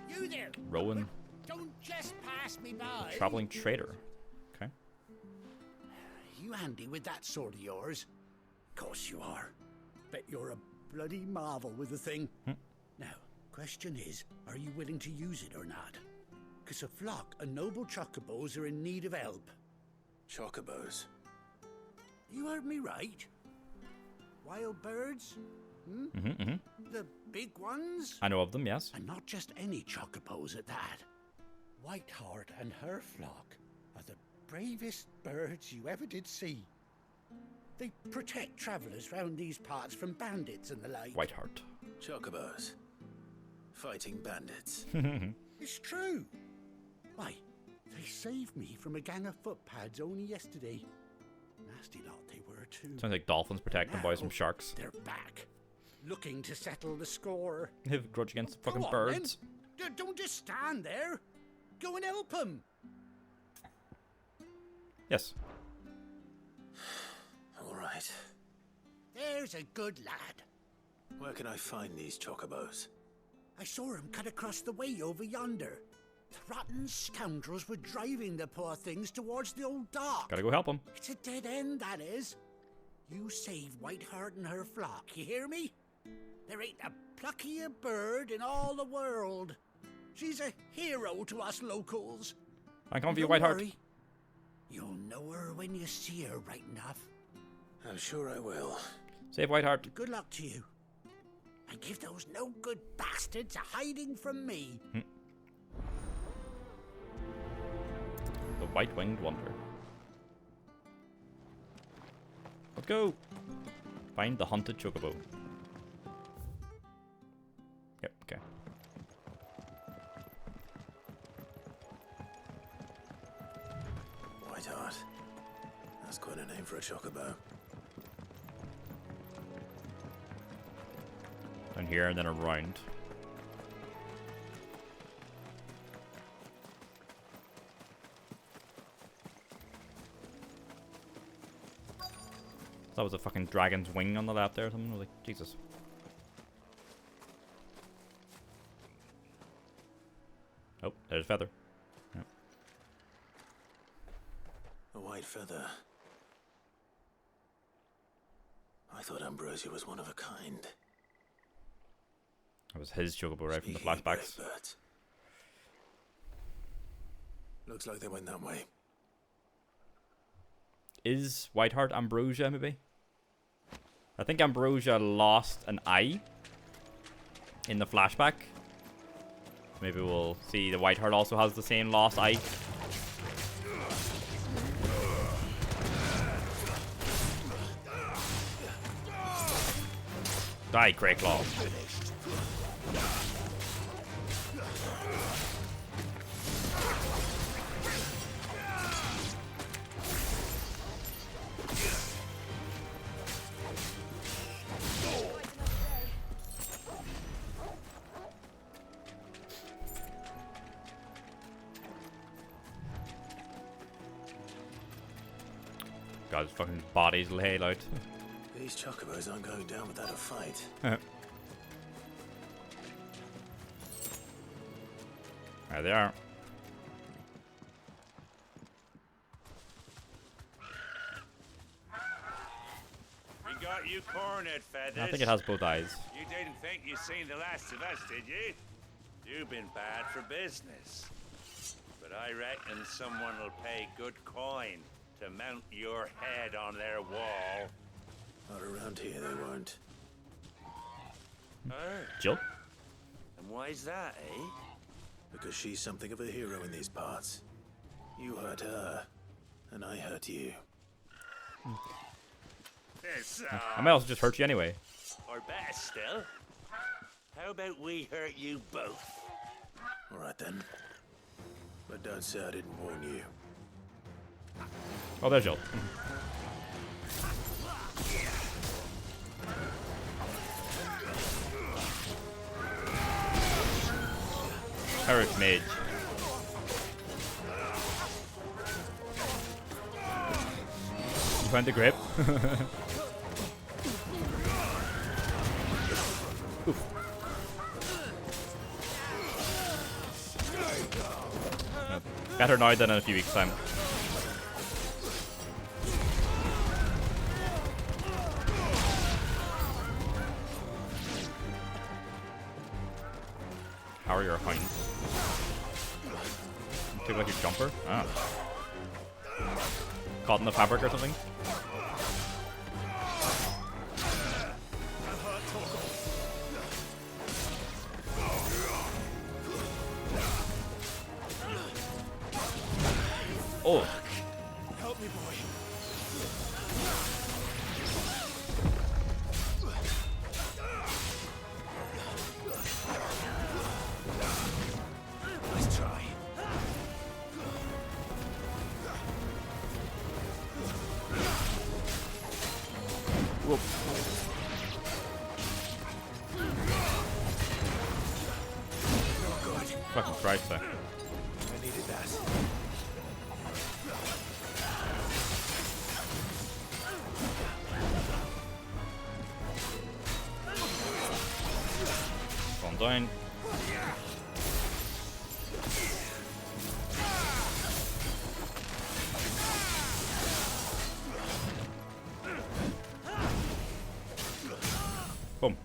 Speaker 19: you there!
Speaker 1: Rowan.
Speaker 19: Don't just pass me by.
Speaker 1: Traveling trader. Okay.
Speaker 19: You handy with that sword of yours? Course you are. Bet you're a bloody marvel with the thing. Now, question is, are you willing to use it or not? Because a flock of noble chocobos are in need of help.
Speaker 5: Chocobos?
Speaker 19: You heard me right. Wild birds? The big ones?
Speaker 1: I know of them, yes.
Speaker 19: And not just any chocobos at that. Whiteheart and her flock are the bravest birds you ever did see. They protect travellers round these parts from bandits and the like.
Speaker 1: Whiteheart.
Speaker 5: Chocobos. Fighting bandits.
Speaker 19: It's true. Why, they saved me from a gang of footpads only yesterday. Nasty lot they were too.
Speaker 1: Sounds like dolphins protecting boys from sharks.
Speaker 19: They're back, looking to settle the score.
Speaker 1: They have a grudge against the fucking
Speaker 19: Go on,
Speaker 1: birds.
Speaker 19: then. Don't just stand there. Go and help them.
Speaker 1: Yes.
Speaker 5: All right.
Speaker 19: There's a good lad.
Speaker 5: Where can I find these chocobos?
Speaker 19: I saw him cut across the way over yonder. The rotten scoundrels were driving the poor things towards the old dock.
Speaker 1: Gotta go help them.
Speaker 19: It's a dead end, that is. You save Whiteheart and her flock, you hear me? There ain't a pluckier bird in all the world. She's a hero to us locals.
Speaker 1: I come for you,
Speaker 19: Don't
Speaker 1: Whiteheart.
Speaker 19: worry. You'll know her when you see her, right enough.
Speaker 5: I'm sure I will.
Speaker 1: Save Whiteheart.
Speaker 19: Good luck to you. And give those no-good bastards a hiding from me.
Speaker 1: The White-Winged Wanderer. Let's go. Find the hunted chocobo. Yep, okay.
Speaker 5: Whiteheart. That's quite a name for a chocobo.
Speaker 1: Down here and then around. That was a fucking dragon's wing on the left there or something. I was like, Jesus. Oh, there's Feather. Yep.
Speaker 5: A white feather. I thought Ambrosia was one of a kind.
Speaker 1: That was his chocobo right from the flashbacks.
Speaker 5: Birds. Looks like they went that way.
Speaker 1: Is Whiteheart Ambrosia, maybe? I think Ambrosia lost an eye in the flashback. Maybe we'll see the Whiteheart also has the same lost eye. Die, Greyclaw. God, his fucking body's laid out.
Speaker 5: These chocobos aren't going down without a fight.
Speaker 1: There they are.
Speaker 20: We got you cornered, Feathers.
Speaker 1: I think it has both eyes.
Speaker 20: You didn't think you'd seen the last of us, did you? You've been bad for business. But I reckon someone will pay good coin to mount your head on their wall.
Speaker 5: Not around here, they won't.
Speaker 20: Oh.
Speaker 1: Jill?
Speaker 20: And why's that, eh?
Speaker 5: Because she's something of a hero in these parts. You hurt her, and I hurt you.
Speaker 1: I might also just hurt you anyway.
Speaker 20: Or better still, how about we hurt you both?
Speaker 5: Alright then. But don't say I didn't warn you.
Speaker 1: Oh, there's Jill. Pirate Mage. You find the grip? Oof. Better now than in a few weeks' time. How are your hounds? Take like your jumper? Ah. Caught in the fabric or something? Oh.
Speaker 16: Help me, boy. Nice try.
Speaker 1: Whoop. Fucking Christ, there.
Speaker 16: I needed that.
Speaker 1: One down. Boom.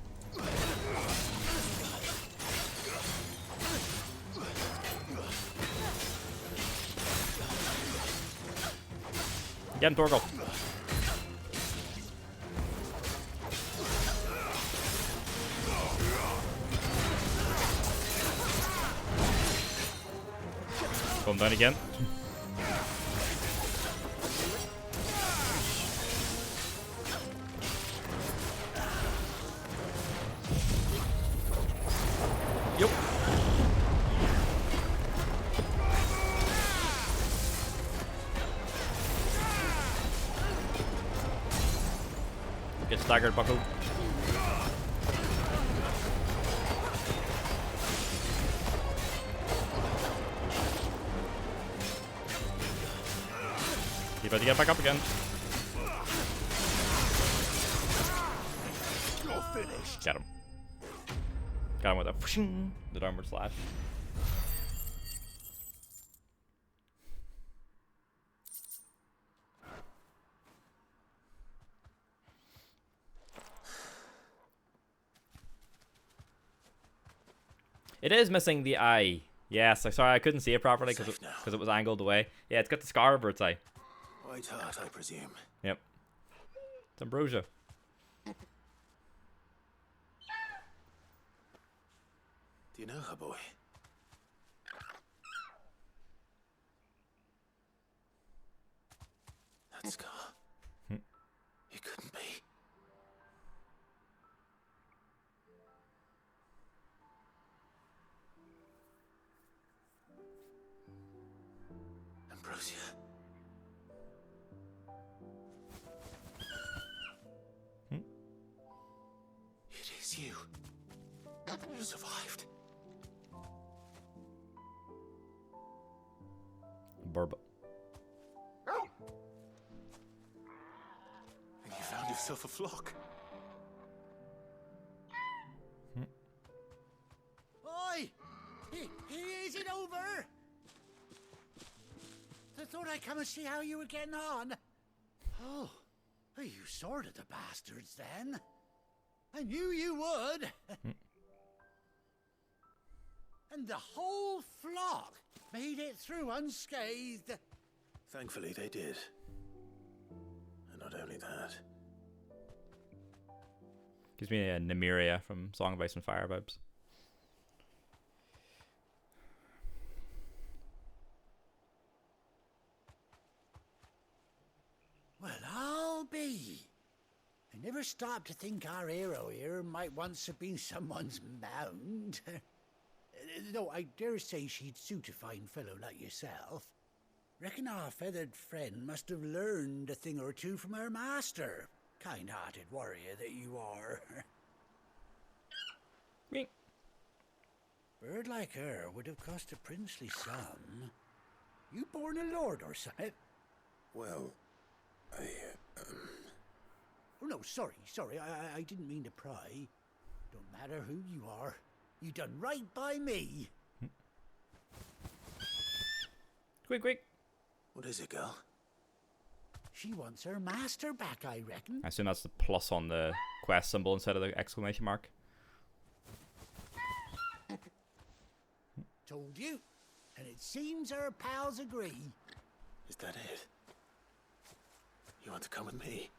Speaker 1: Get him, Torgal. Boom down again. Yep. Get staggered, bucko. You better get back up again.
Speaker 16: You're finished.
Speaker 1: Got him. Got him with the downward slash. It is missing the eye. Yes, I'm sorry I couldn't see it properly because it was angled away. Yeah, it's got the scar over its eye.
Speaker 16: White heart, I presume.
Speaker 1: Yep. It's ambrosia.
Speaker 16: Do you know her, boy? That scar. It couldn't be. Ambrosia. It is you. You survived.
Speaker 1: Burba.
Speaker 16: And you found yourself a flock.
Speaker 19: Oi! Is it over? I thought I'd come and see how you were getting on. Oh, you sorted the bastards then. I knew you would. And the whole flock made it through unscathed.
Speaker 16: Thankfully, they did. And not only that.
Speaker 1: Gives me a Nymeria from Song of Ice and Fire vibes.
Speaker 19: Well, I'll be. I never stopped to think our hero here might once have been someone's mount. Though I dare say she'd suit a fine fellow like yourself. Reckon our feathered friend must have learned a thing or two from her master. Kind-hearted warrior that you are. Bird like her would have cost a princely sum. You born a lord or something?
Speaker 16: Well,
Speaker 19: Oh no, sorry. I didn't mean to pry. Don't matter who you are. You done right by me.
Speaker 1: Quick.
Speaker 16: What is it, girl?
Speaker 19: She wants her master back, I reckon.
Speaker 1: I assume that's the plus on the quest symbol instead of the exclamation mark.
Speaker 19: Told you. And it seems our pals agree.
Speaker 5: Is that it? You want to come with me?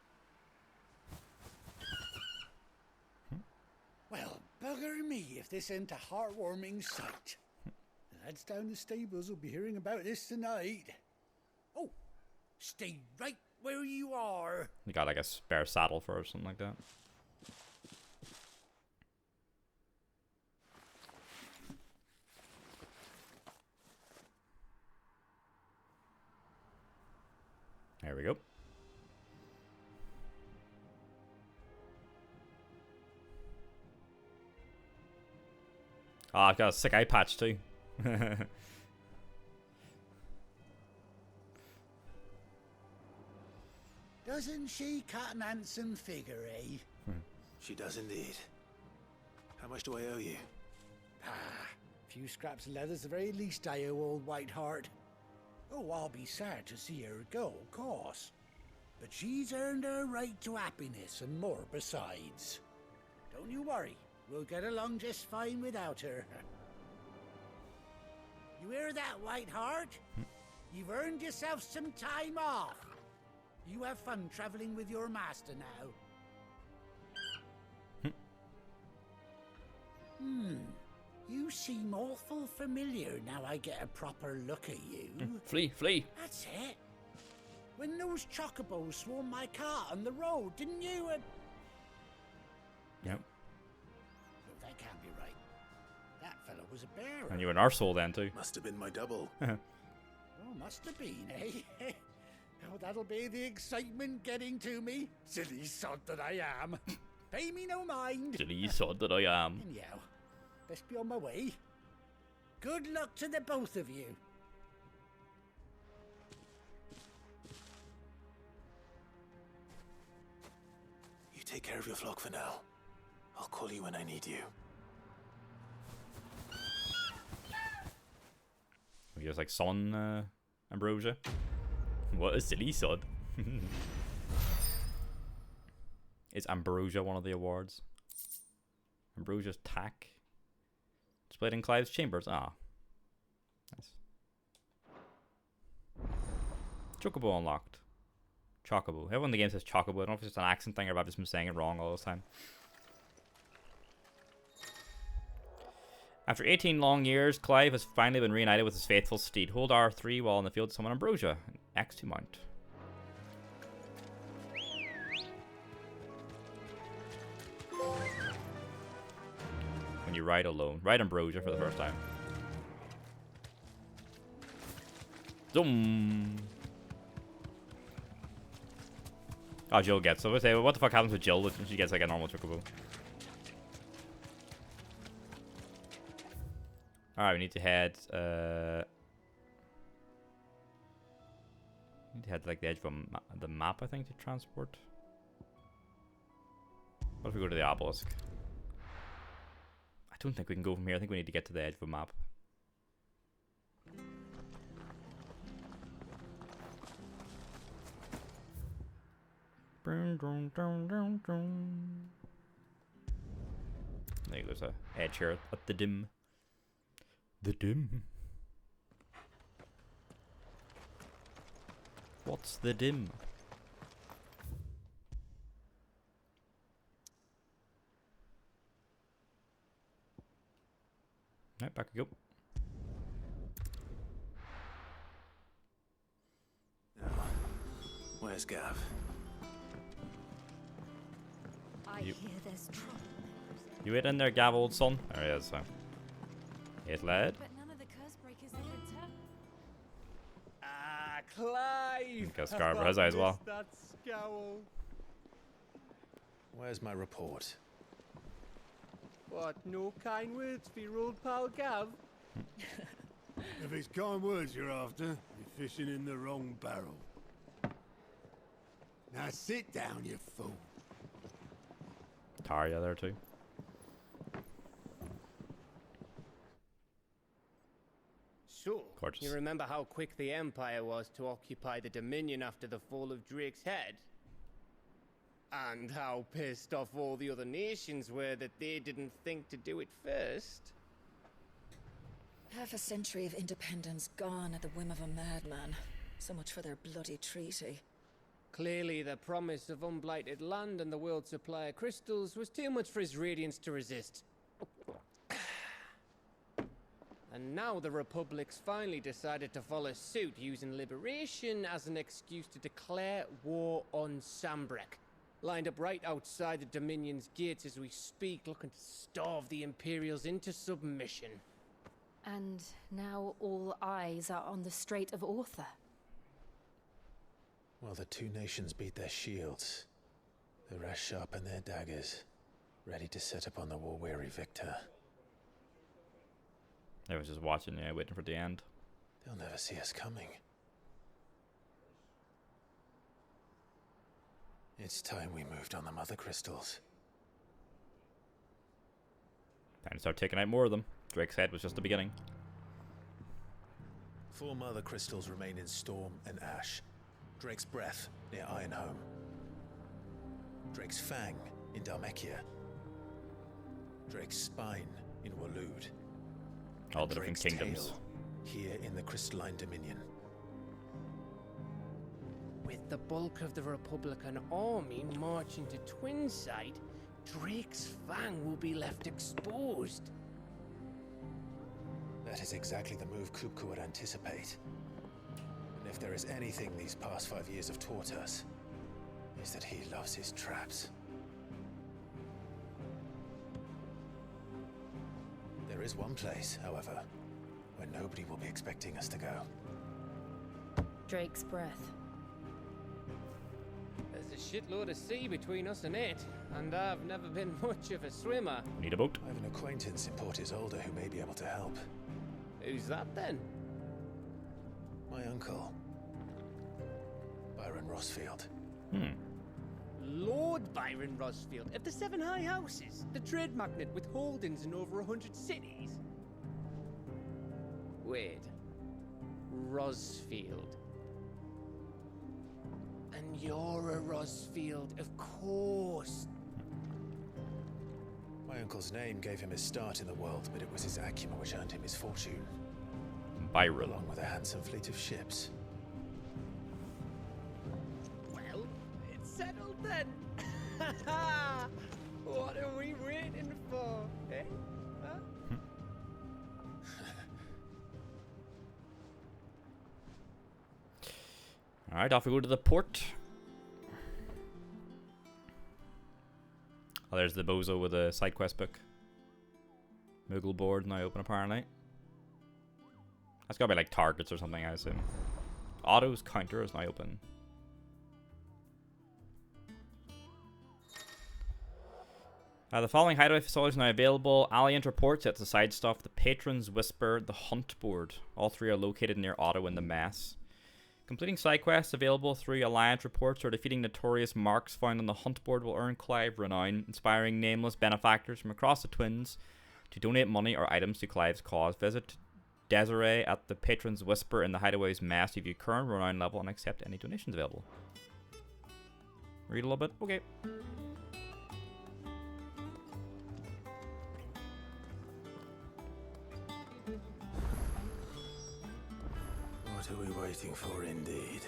Speaker 19: Well, bugger me if this ain't a heartwarming sight. The lads down the stables will be hearing about this tonight. Oh, stay right where you are.
Speaker 1: You got like a spare saddle for her or something like that. There we go. Oh, I've got a sick eye patch too.
Speaker 19: Doesn't she cut an handsome figure, eh?
Speaker 5: She does indeed. How much do I owe you?
Speaker 19: Ah, a few scraps of leather's the very least I owe old Whiteheart. Oh, I'll be sad to see her go, of course. But she's earned her right to happiness and more besides. Don't you worry, we'll get along just fine without her. You hear that, Whiteheart? You've earned yourself some time off. You have fun traveling with your master now. You seem awful familiar now I get a proper look at you.
Speaker 1: Flee, flee.
Speaker 19: That's it. When those chocobos swarmed my cart on the road, didn't you?
Speaker 1: Yep.
Speaker 19: No, that can't be right. That fellow was a bearer.
Speaker 1: And you're an arsehole then too.
Speaker 5: Must have been my double.
Speaker 19: Oh, must have been, eh? Oh, that'll be the excitement getting to me. Silly sod that I am. Pay me no mind.
Speaker 1: Silly sod that I am.
Speaker 19: Anyhow, best be on my way. Good luck to the both of you.
Speaker 5: You take care of your flock for now. I'll call you when I need you.
Speaker 1: We just like summon Ambrosia. What a silly sod. Is Ambrosia one of the awards? Ambrosia's tack. Displayed in Clive's chambers. Ah. Nice. Chocobo unlocked. Chocobo. Everyone in the game says Chocobo. I don't know if it's just an accent thing or if I've just been saying it wrong all this time. After 18 long years, Clive has finally been reunited with his faithful steed. Hold R3 while in the field to summon Ambrosia. X2 mount. When you ride alone. Ride Ambrosia for the first time. Zoom. Oh, Jill gets it. I would say, what the fuck happens with Jill when she gets like a normal chocobo? Alright, we need to head, like the edge of the map, I think, to transport. What if we go to the obelisk? I don't think we can go from here. I think we need to get to the edge of the map. I think there's a edge here at the dim. The dim. What's the dim? Right, back we go.
Speaker 5: Where's Gav?
Speaker 6: I hear there's trouble.
Speaker 1: You wait in there, Gav, old son. There he is. So. It led.
Speaker 6: But none of the curse breakers have returned.
Speaker 21: Ah, Clive!
Speaker 1: Got scar over his eye as well.
Speaker 21: That scowl.
Speaker 5: Where's my report?
Speaker 21: What, no kind words for your old pal Gav?
Speaker 4: If it's kind words you're after, you're fishing in the wrong barrel. Now sit down, you fool.
Speaker 1: Tarja there too.
Speaker 21: So,
Speaker 1: Gorgeous.
Speaker 21: you remember how quick the Empire was to occupy the Dominion after the fall of Drake's Head? And how pissed off all the other nations were that they didn't think to do it first?
Speaker 2: Half a century of independence gone at the whim of a madman. So much for their bloody treaty.
Speaker 21: Clearly, the promise of unblighted land and the world's supply of crystals was too much for his radiance to resist. And now the Republic's finally decided to follow suit, using liberation as an excuse to declare war on Sambrek. Lined up right outside the Dominion's gates as we speak, looking to starve the Imperials into submission.
Speaker 3: And now all eyes are on the Strait of Author.
Speaker 5: While the two nations beat their shields, the rest sharpen their daggers, ready to set upon the war-weary victor.
Speaker 1: I was just watching, yeah, waiting for the end.
Speaker 5: They'll never see us coming. It's time we moved on the mother crystals.
Speaker 1: Time to start taking out more of them. Drake's head was just the beginning.
Speaker 5: 4 mother crystals remain in Storm and Ash. Drake's Breath near Ironhome. Drake's Fang in Dhalmekia. Drake's Spine in Waloed.
Speaker 1: All the different
Speaker 5: Drake's
Speaker 1: kingdoms.
Speaker 5: Tail here in the Crystalline Dominion.
Speaker 21: With the bulk of the Republican army marching to Twinside, Drake's Fang will be left exposed.
Speaker 5: That is exactly the move Kupka would anticipate. And if there is anything these past 5 years have taught us, is that he loves his traps. There is one place, however, where nobody will be expecting us to go.
Speaker 3: Drake's Breath.
Speaker 21: There's a shitload of sea between us and it, and I've never been much of a swimmer.
Speaker 1: Need a boat?
Speaker 5: I have an acquaintance in Port Isolde who may be able to help.
Speaker 21: Who's that then?
Speaker 5: My uncle, Byron Rossfield.
Speaker 21: Lord Byron Rossfield of the 7 High Houses, the trade magnate with holdings in over 100 cities. Wait, Rossfield. And you're a Rossfield, of course.
Speaker 5: My uncle's name gave him his start in the world, but it was his acumen which earned him his fortune.
Speaker 1: Byron.
Speaker 5: Along with a handsome fleet of ships.
Speaker 21: Well, it's settled then. What are we waiting for, eh? Huh?
Speaker 1: Alright, off we go to the port. Oh, there's the bozo with a side quest book. Moogle board now open apparently. That's gotta be like targets or something, I assume. Otto's counter is now open. The following hideaway facilities are now available. Alliant reports it's the side stuff, the Patron's Whisper, the Hunt board. All 3 are located near Otto in the Mess. Completing side quests available through Alliance reports or defeating notorious marks found on the Hunt board will earn Clive renown, inspiring nameless benefactors from across the Twins to donate money or items to Clive's cause. Visit Desiree at the Patron's Whisper in the Hideaway's Mess to view current renown level and accept any donations available. Read a little bit? Okay.
Speaker 5: What are we waiting for, indeed?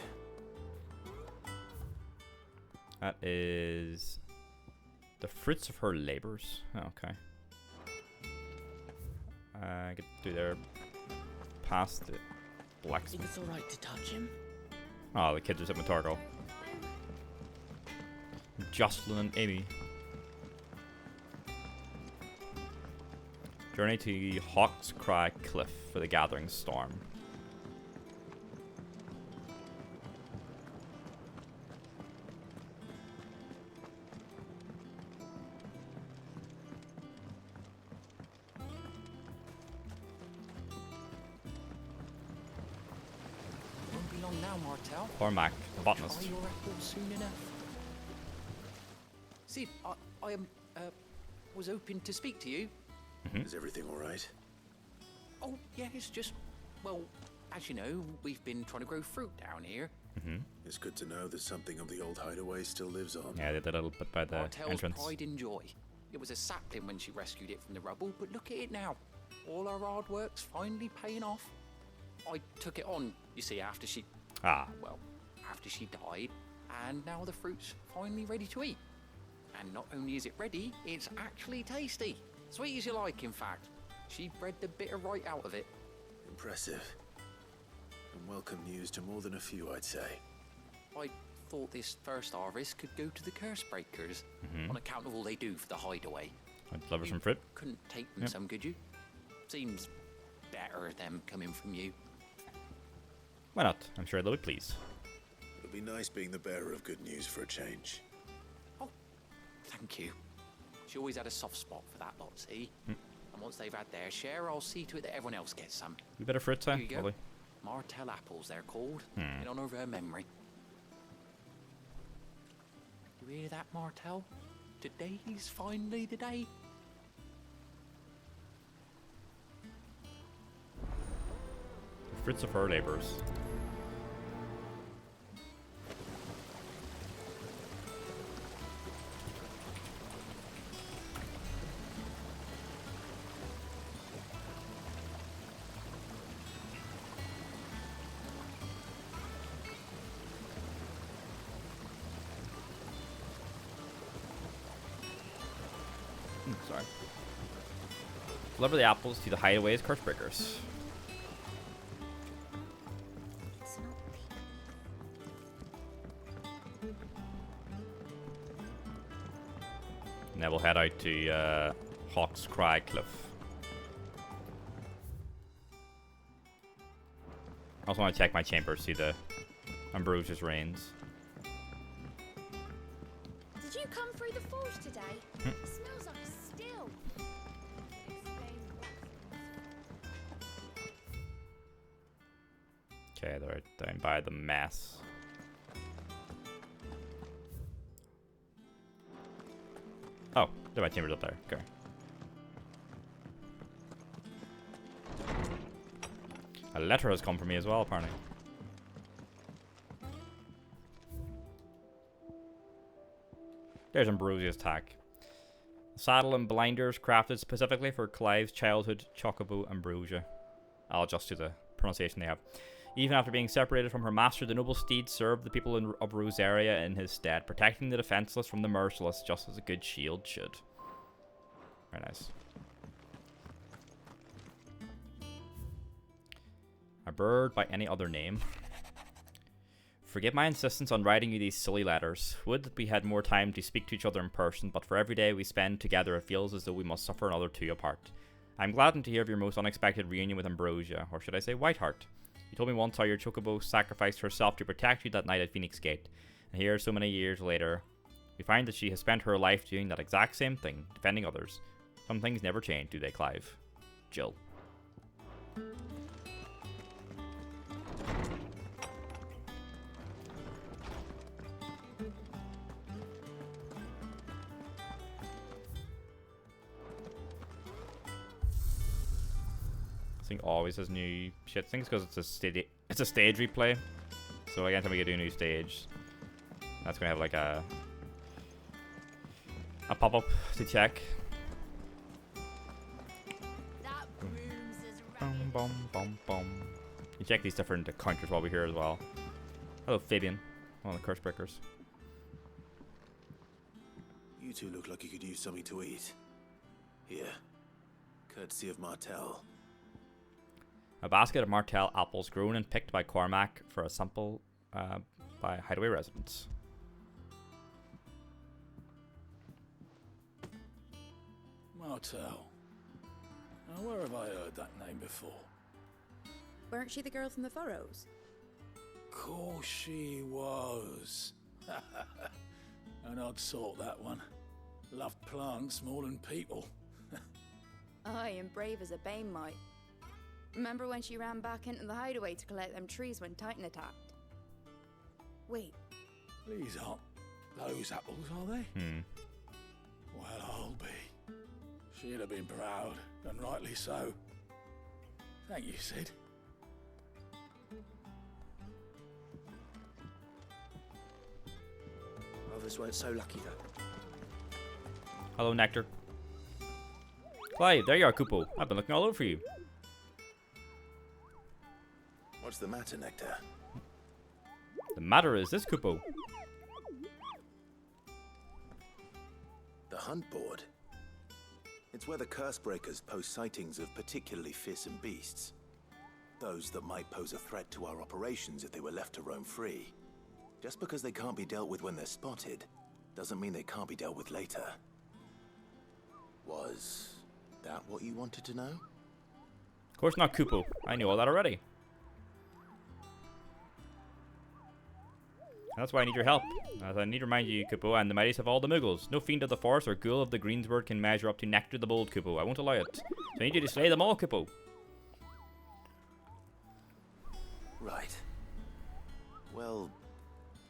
Speaker 1: That is the fruits of her labors. Oh, okay. Get through there past the blacksmith.
Speaker 7: Think it's alright to touch him?
Speaker 1: Oh, the kids are sitting with Torgal. Jocelyn and Amy. Journey to Hawk's Cry Cliff for the Gathering Storm. Cormac, the botanist.
Speaker 7: Try your efforts soon enough. See, I was hoping to speak to you.
Speaker 5: Is everything all right?
Speaker 7: Oh, yeah, it's just, well, as you know, we've been trying to grow fruit down here.
Speaker 5: It's good to know that something of the old hideaway still lives on.
Speaker 1: Yeah, they did a little bit by the
Speaker 7: Martell's
Speaker 1: entrance.
Speaker 7: pride and joy. It was a sapling when she rescued it from the rubble, but look at it now. All our hard work's finally paying off. I took it on, you see, after she... Well, after she died, and now the fruit's finally ready to eat. And not only is it ready, it's actually tasty. Sweet as you like, in fact. She bred the bitter right out of it.
Speaker 5: Impressive. And welcome news to more than a few, I'd say.
Speaker 7: I thought this first harvest could go to the curse breakers on account of all they do for the hideaway.
Speaker 1: I'd love some fruit.
Speaker 7: Couldn't take them some, could you? Seems better them coming from you.
Speaker 1: Why not? I'm sure they'll be pleased.
Speaker 5: It'll be nice being the bearer of good news for a change.
Speaker 7: Oh, thank you. She always had a soft spot for that lot, see? And once they've had their share, I'll see to it that everyone else gets some.
Speaker 1: You better fruit, huh?
Speaker 7: Here you go. Martell apples, they're called, in honor of her memory. You hear that, Martell? Today's finally the day.
Speaker 1: The fruits of her labors. Sorry. Deliver the apples to the hideaways curse breakers. And then we'll head out to Hawk's Cry Cliff. I also want to check my chamber, see the Ambrosia's reigns.
Speaker 6: Did you come through the forge today? It smells like a still.
Speaker 1: Okay, they're down by the mess. Oh, my chamber's up there. Okay. A letter has come for me as well, apparently. There's Ambrosia's tack. Saddle and blinders crafted specifically for Clive's childhood chocobo Ambrosia. I'll adjust to the pronunciation they have. Even after being separated from her master, the noble steed served the people of Rosaria in his stead, protecting the defenseless from the merciless, just as a good shield should. Very nice. A bird by any other name. Forgive my insistence on writing you these silly letters. Would that we had more time to speak to each other in person, but for every day we spend together it feels as though we must suffer another two apart. I am gladdened to hear of your most unexpected reunion with Ambrosia, or should I say Whiteheart. You told me once how your chocobo sacrificed herself to protect you that night at Phoenix Gate, and here, so many years later, we find that she has spent her life doing that exact same thing, defending others. Some things never change, do they, Clive? Jill. Always has new shit things because it's a stage replay, so anytime we get to a new stage, that's gonna have like a pop-up to check. You check these different counters while we're here as well. Hello, Fabian, one of the curse breakers.
Speaker 5: You two look like you could use something to eat. Here, courtesy of Martell.
Speaker 1: A basket of Martell apples grown and picked by Cormac for a sample by hideaway residents.
Speaker 9: Martell. Now, where have I heard that name before?
Speaker 6: Weren't she the girl from the Furrows?
Speaker 9: Course she was. An odd sort, that one. Loved plants more than people.
Speaker 6: Aye, and brave as a bane might. Remember when she ran back into the hideaway to collect them trees when Titan attacked? Wait.
Speaker 9: These aren't those apples, are they? Well, I'll be. She'd have been proud, and rightly so. Thank you, Sid.
Speaker 22: Others weren't so lucky, though.
Speaker 1: Hello, Nectar. Clive, there you are, Kupo. I've been looking all over you.
Speaker 5: What's the matter, Nectar?
Speaker 1: The matter is this, Kupo.
Speaker 5: The hunt board. It's where the curse breakers post sightings of particularly fearsome beasts. Those that might pose a threat to our operations if they were left to roam free. Just because they can't be dealt with when they're spotted, doesn't mean they can't be dealt with later. Was that what you wanted to know?
Speaker 1: Of course not, Kupo. I knew all that already. That's why I need your help. As I need to remind you, Kupo, and the mightiest of all the Muggles. No fiend of the forest or ghoul of the Greensward can measure up to Nectar the Bold, Kupo. I won't allow it. So I need you to slay them all, Kupo.
Speaker 5: Right. Well,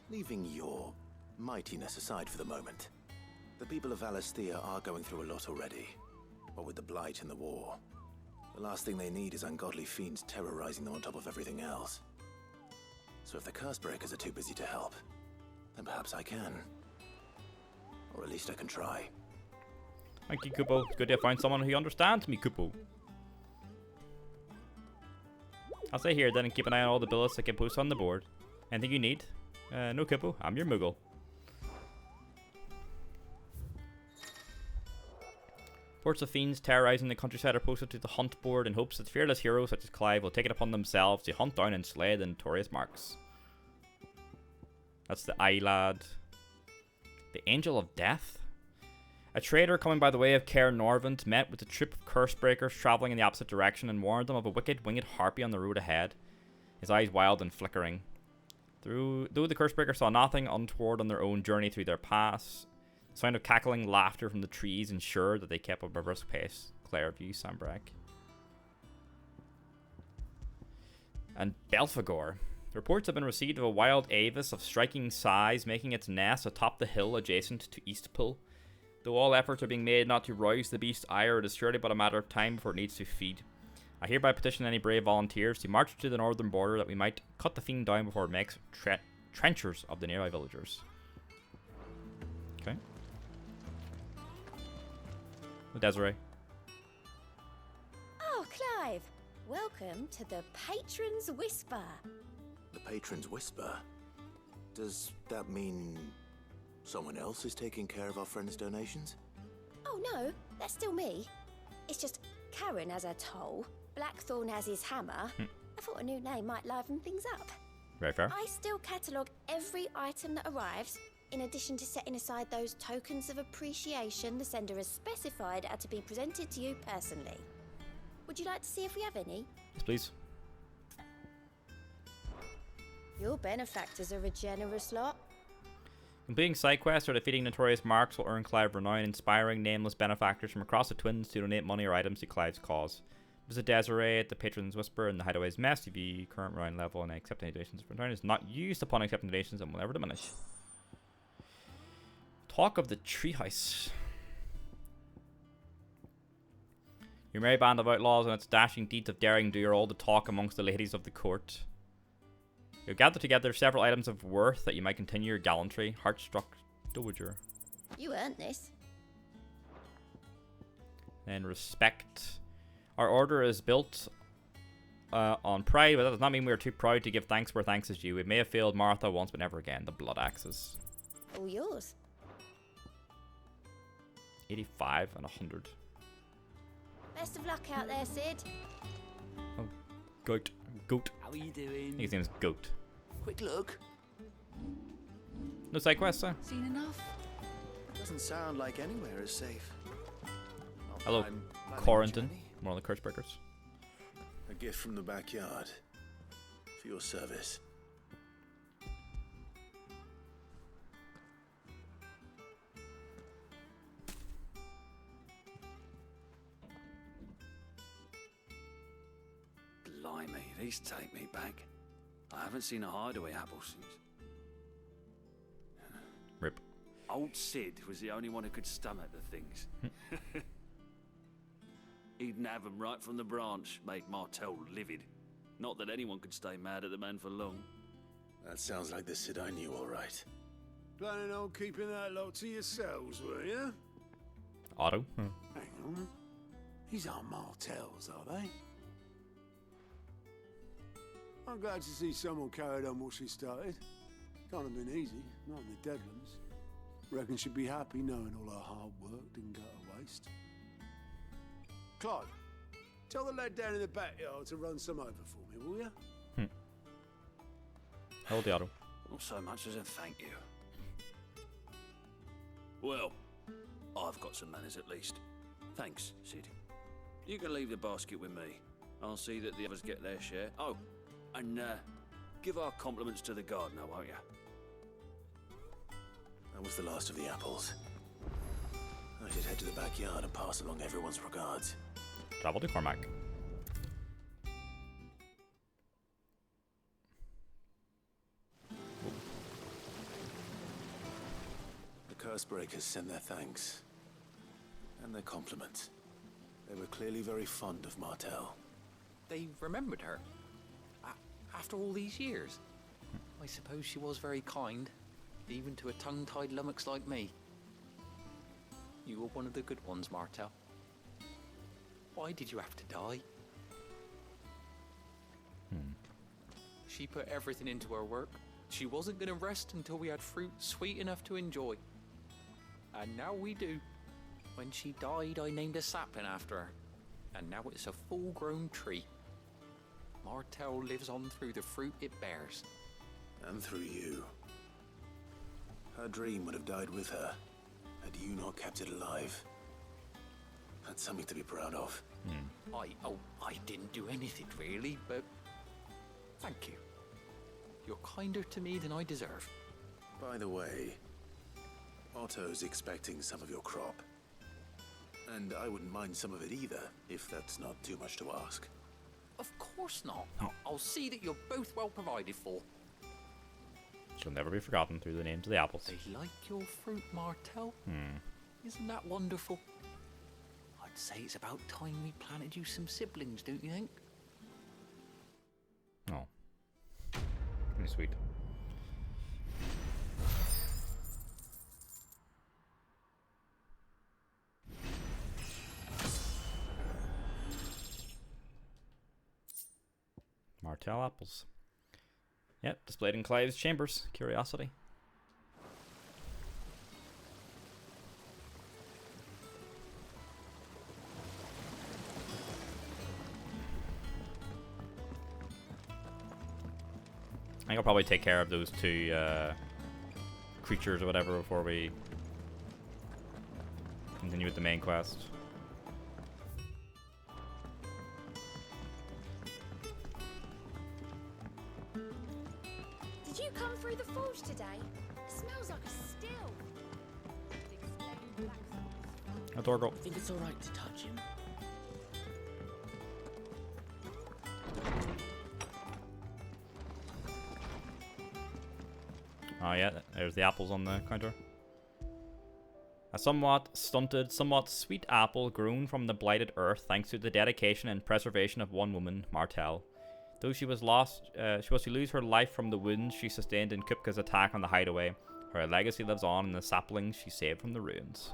Speaker 5: leaving your mightiness aside for the moment, the people of Valisthea are going through a lot already. What with the Blight and the war. The last thing they need is ungodly fiends terrorizing them on top of everything else. So if the curse breakers are too busy to help, then perhaps I can. Or at least I can try.
Speaker 1: Thank you, Kupo. It's good to find someone who understands me, Kupo. I'll stay here then and keep an eye on all the billets that get posted on the board. Anything you need? No, Kupo. I'm your Muggle. Reports of fiends terrorizing the countryside are posted to the hunt board in hopes that fearless heroes such as Clive will take it upon themselves to hunt down and slay the notorious marks. That's the eye lad. The Angel of Death? A trader coming by the way of Caer Norvent met with a troop of curse breakers travelling in the opposite direction and warned them of a wicked winged harpy on the road ahead, his eyes wild and flickering. Though the curse breakers saw nothing untoward on their own journey through their pass, the sound of cackling laughter from the trees ensured that they kept up a brisk pace. Clairview, Sambrac. And Belphegor. Reports have been received of a wild avis of striking size making its nest atop the hill adjacent to Eastpool. Though all efforts are being made not to rouse the beast's ire, it is surely but a matter of time before it needs to feed. I hereby petition any brave volunteers to march to the northern border that we might cut the fiend down before it makes trenchers of the nearby villagers. Okay. Desiree.
Speaker 6: Oh, Clive! Welcome to the Patron's Whisper.
Speaker 5: The Patron's Whisper? Does that mean someone else is taking care of our friend's donations?
Speaker 6: Oh no, that's still me. It's just Karen has her toll, Blackthorn has his hammer. I thought a new name might liven things up.
Speaker 1: Very fair.
Speaker 6: I still catalogue every item that arrives, in addition to setting aside those tokens of appreciation the sender has specified are to be presented to you personally. Would you like to see if we have any?
Speaker 1: Yes, please.
Speaker 6: Your benefactors are a generous lot.
Speaker 1: Completing side quests or defeating notorious marks will earn Clive renown, inspiring nameless benefactors from across the Twins to donate money or items to Clive's cause. Visit Desiree at the Patron's Whisper in the Hideaway's Mess to view current round level, and accepting donations for return is not used upon accepting donations and will never diminish. Talk of the Treehouse. Your merry band of outlaws and its dashing deeds of daring do all the talk amongst the ladies of the court. You've gathered together several items of worth that you might continue your gallantry. Heartstruck Dowager.
Speaker 6: You earned this.
Speaker 1: And respect. Our order is built on pride, but that does not mean we are too proud to give thanks where thanks is due. We may have failed Martha once, but never again. The Blood Axes.
Speaker 6: All yours.
Speaker 1: 85 and 100.
Speaker 6: Best of luck out there, Sid.
Speaker 1: Oh, Goat. Goat.
Speaker 8: How are you doing?
Speaker 1: I think his name is Goat.
Speaker 8: Quick look.
Speaker 1: No side quests, sir?
Speaker 8: Seen enough? Doesn't sound like anywhere is safe.
Speaker 1: Hello, Corentin. One of the curse breakers.
Speaker 5: A gift from the backyard. For your service.
Speaker 8: Blimey, these take me back. I haven't seen a hideaway apple since.
Speaker 1: Rip.
Speaker 8: Old Sid was the only one who could stomach the things. He'd nab 'em right from the branch, made Martell livid. Not that anyone could stay mad at the man for long.
Speaker 5: That sounds like the Sid I knew, all right.
Speaker 4: Planning on keeping that lot to yourselves, were you?
Speaker 1: Otto?
Speaker 4: Hang on. These aren't Martells, are they? I'm glad to see someone carried on what she started. Can't have been easy, not in the Deadlands. Reckon she'd be happy knowing all her hard work didn't go to waste. Clive, tell the lad down in the backyard to run some over for me, will ya?
Speaker 1: Hold the auto.
Speaker 8: Not so much as a thank you. Well, I've got some manners at least. Thanks, Sid. You can leave the basket with me. I'll see that the others get their share. Oh, and give our compliments to the gardener, won't you?
Speaker 5: That was the last of the apples. I should head to the backyard and pass along everyone's regards.
Speaker 1: Travel to Cormac.
Speaker 5: The Cursebreakers send their thanks. And their compliments. They were clearly very fond of Martell.
Speaker 7: They remembered her. After all these years. I suppose she was very kind, even to a tongue-tied lummox like me. You were one of the good ones, Martell. Why did you have to die? She put everything into her work. She wasn't going to rest until we had fruit sweet enough to enjoy. And now we do. When she died, I named a sapling after her. And now it's a full-grown tree. Martell lives on through the fruit it bears.
Speaker 5: And through you. Her dream would have died with her, had you not kept it alive. That's something to be proud of.
Speaker 7: I didn't do anything really, but thank you. You're kinder to me than I deserve.
Speaker 5: By the way, Otto's expecting some of your crop. And I wouldn't mind some of it either, if that's not too much to ask.
Speaker 7: Of course not. I'll see that you're both well provided for.
Speaker 1: She'll never be forgotten through the names of the apples.
Speaker 7: They like your fruit, Martell. Isn't that wonderful? I'd say it's about time we planted you some siblings, don't you think?
Speaker 1: Oh. Pretty sweet. Martell apples. Yep, displayed in Clive's chambers. Curiosity. I think I'll probably take care of those two creatures or whatever before we continue with the main quest.
Speaker 6: Did you come through the forge today? It smells like a still.
Speaker 1: Adorable.
Speaker 10: I think it's alright to touch him.
Speaker 1: Oh yeah, there's the apples on the counter. A somewhat stunted, somewhat sweet apple grown from the blighted earth thanks to the dedication and preservation of one woman, Martell. Though she was to lose her life from the wounds she sustained in Kupka's attack on the hideaway, her legacy lives on in the saplings she saved from the ruins.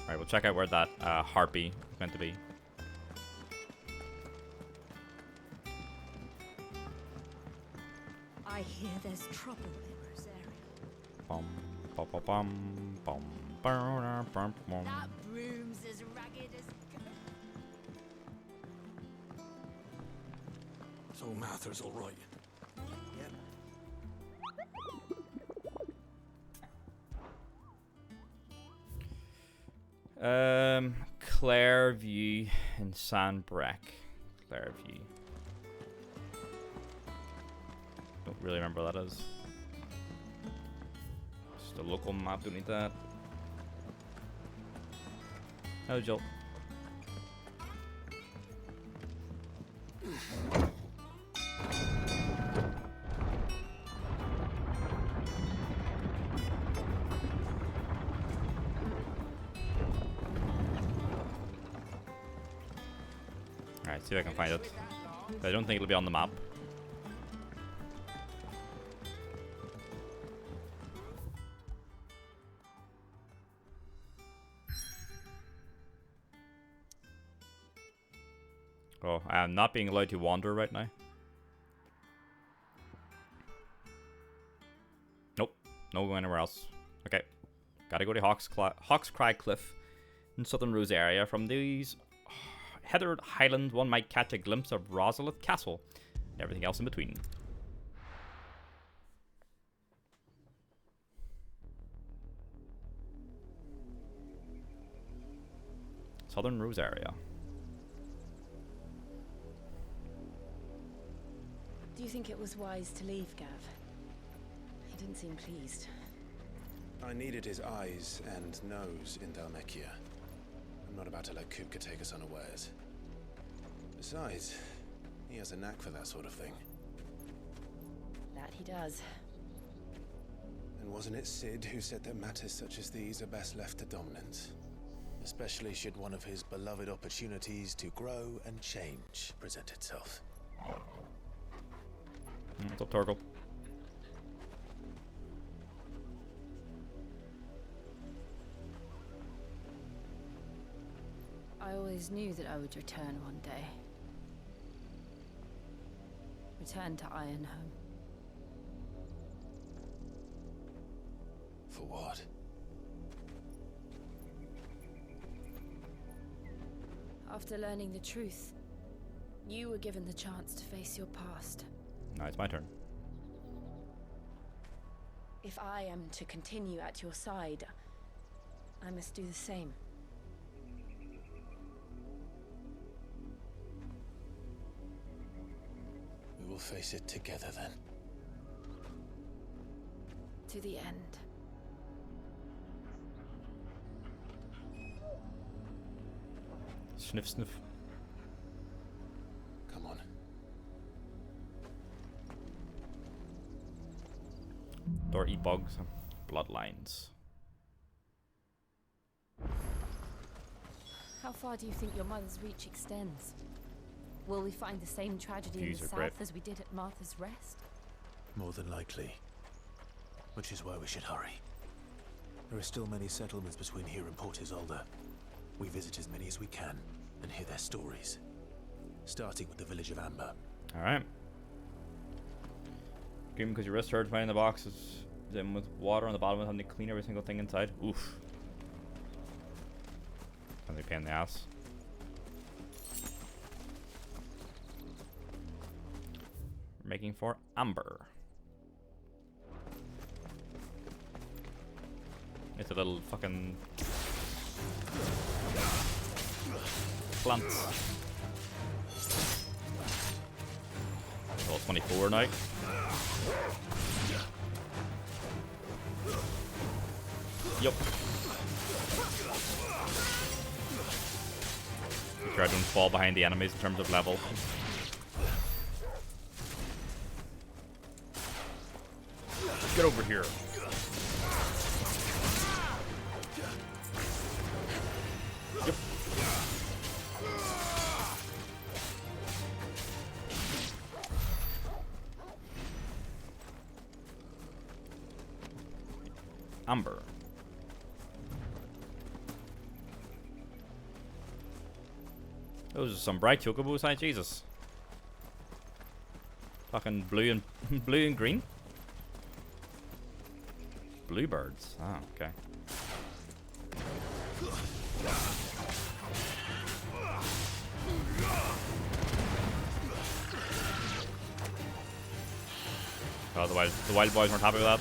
Speaker 1: Alright, we'll check out where that harpy is meant to be.
Speaker 6: I hear there's trouble in Rosaria.
Speaker 1: Bum, bum, bum, bum, bum, bum, bum.
Speaker 6: That broom's as ragged as...
Speaker 9: So Mather's all right.
Speaker 1: Clairview in Sandbreck. Clairview. Don't really remember what that is. Just a local map, don't need that. Hello, Joel. Alright, see if I can find it. But I don't think it'll be on the map. Oh, I am not being allowed to wander right now. Nope, no going anywhere else. Okay, gotta go to Hawkscry Cliff in Southern Rosaria. From these heathered highlands, one might catch a glimpse of Rosalith Castle and everything else in between. Southern Rosaria.
Speaker 3: Do you think it was wise to leave, Gav? He didn't seem pleased.
Speaker 5: I needed his eyes and nose in Dhalmekia. I'm not about to let Kupka take us unawares. Besides, he has a knack for that sort of thing.
Speaker 3: That he does.
Speaker 5: And wasn't it Sid who said that matters such as these are best left to dominance? Especially should one of his beloved opportunities to grow and change present itself.
Speaker 1: What's up, Torgal?
Speaker 3: I always knew that I would return one day. Return to Ironhome.
Speaker 5: For what?
Speaker 3: After learning the truth, you were given the chance to face your past.
Speaker 1: Now it's my turn.
Speaker 3: If I am to continue at your side, I must do the same.
Speaker 5: We will face it together then.
Speaker 3: To the end.
Speaker 1: Sniff, sniff.
Speaker 5: Come on.
Speaker 1: Or eat bugs. Bloodlines.
Speaker 3: How far do you think your mother's reach extends? Will we find the same tragedy in the south as we did at Martha's Rest?
Speaker 5: More than likely. Which is why we should hurry. There are still many settlements between here and Port Isolde. We visit as many as we can and hear their stories. Starting with the village of Amber.
Speaker 1: Alright. Scream because your wrist hurt finding the boxes. Then with water on the bottom and having to clean every single thing inside. Oof. Kind of a pain in the ass. We're making for Amber. It's a little fucking plant. Level 24 now. Yup. Make sure I don't fall behind the enemies in terms of level. Get over here. Yep. Amber. Those are some bright chocobos, huh? Jesus. Fucking blue and green. Bluebirds. Ah, okay. Otherwise, the wild boys weren't happy with that.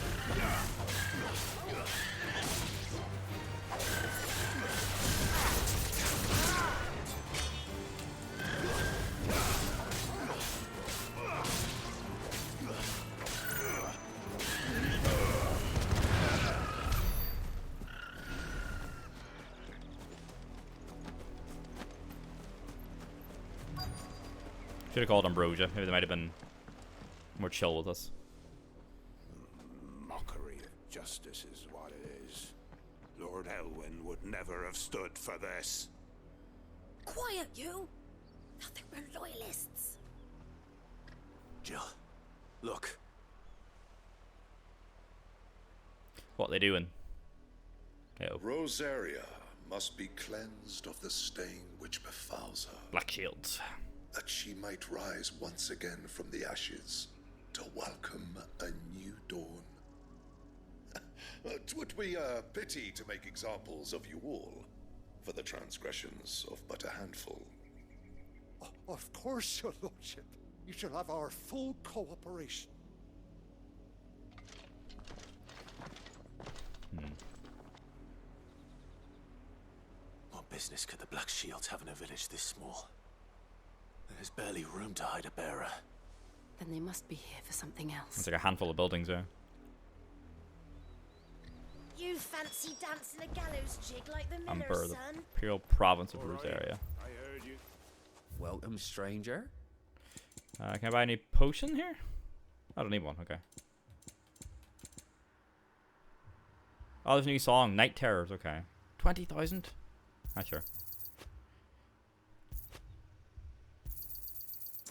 Speaker 1: Should have called Ambrosia. Maybe they might have been more chill with us.
Speaker 4: Mockery of justice is what it is. Lord Elwyn would never have stood for this.
Speaker 14: Quiet, you! Thought they were loyalists.
Speaker 5: Jill, look.
Speaker 1: What are they doing? Uh-oh.
Speaker 10: Rosaria must be cleansed of the stain which befouls her.
Speaker 1: Black shields.
Speaker 10: that she might rise once again from the ashes to welcome a new dawn. 'Twould be a pity to make examples of you all for the transgressions of but a handful.
Speaker 19: Of course, your lordship. You shall have our full cooperation.
Speaker 5: What business could the Black Shields have in a village this small? There's barely room to hide a bearer.
Speaker 3: Then they must be here for something else.
Speaker 1: It's like a handful of buildings there.
Speaker 22: You fancy dancing a gallows jig like the miller,
Speaker 1: Amber, the
Speaker 22: son?
Speaker 1: Imperial Province of Rosaria.
Speaker 23: I heard you. Welcome, stranger.
Speaker 1: Can I buy any potion here? I don't need one, okay. Oh, there's a new song, Night Terrors, okay. 20,000? Not sure.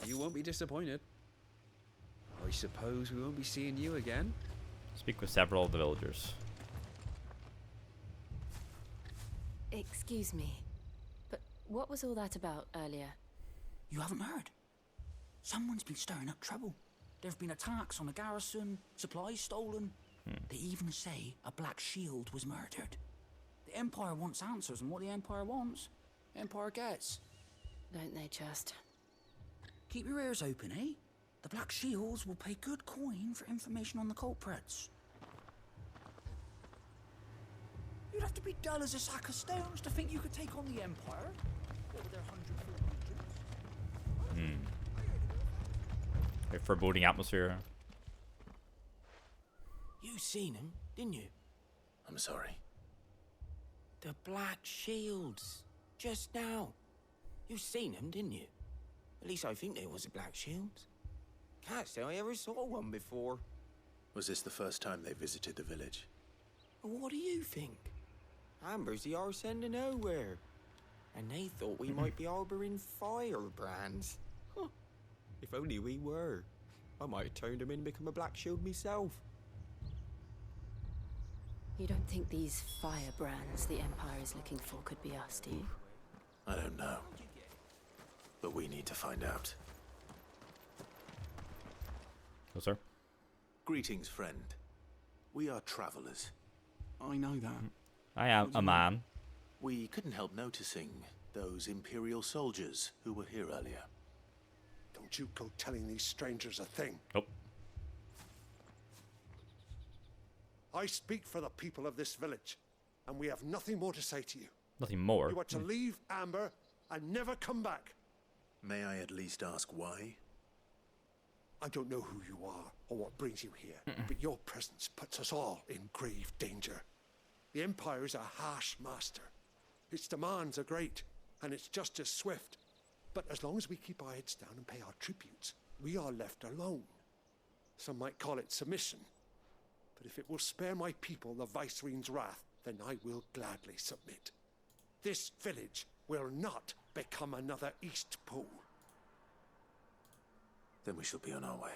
Speaker 23: You won't be disappointed. I suppose we won't be seeing you again.
Speaker 1: Speak with several of the villagers.
Speaker 3: Excuse me, but what was all that about earlier?
Speaker 24: You haven't heard? Someone's been stirring up trouble. There have been attacks on the garrison, supplies stolen. They even say a Black Shield was murdered. The Empire wants answers, and what the Empire wants, the Empire gets.
Speaker 3: Don't they just?
Speaker 24: Keep your ears open, eh? The Black Shields will pay good coin for information on the culprits. You'd have to be dull as a sack of stones to think you could take on the Empire. What with their 100
Speaker 1: A foreboding atmosphere.
Speaker 24: You seen him, didn't you?
Speaker 5: I'm sorry.
Speaker 24: The Black Shields. Just now. You seen him, didn't you? At least I think there was a Black Shield. Can't say I ever saw one before.
Speaker 5: Was this the first time they visited the village?
Speaker 24: What do you think? Amber's the arse end of nowhere. And they thought we might be harboring firebrands. Huh. If only we were. I might have turned him in and become a Black Shield myself.
Speaker 3: You don't think these firebrands the Empire is looking for could be us, do you?
Speaker 5: I don't know. But we need to find out.
Speaker 1: Yes, sir.
Speaker 5: Greetings, friend. We are travelers.
Speaker 24: I know that.
Speaker 1: I am a man.
Speaker 5: We couldn't help noticing those Imperial soldiers who were here earlier.
Speaker 19: Don't you go telling these strangers a thing.
Speaker 1: Nope.
Speaker 19: I speak for the people of this village, and we have nothing more to say to you.
Speaker 1: Nothing more?
Speaker 19: You are to leave Amber and never come back.
Speaker 5: May I at least ask why?
Speaker 19: I don't know who you are or what brings you here, but your presence puts us all in grave danger. The Empire is a harsh master. Its demands are great, and its justice swift. But as long as we keep our heads down and pay our tributes, we are left alone. Some might call it submission. But if it will spare my people the Viceroy's wrath, then I will gladly submit. This village will not become another East Pool.
Speaker 5: Then we shall be on our way.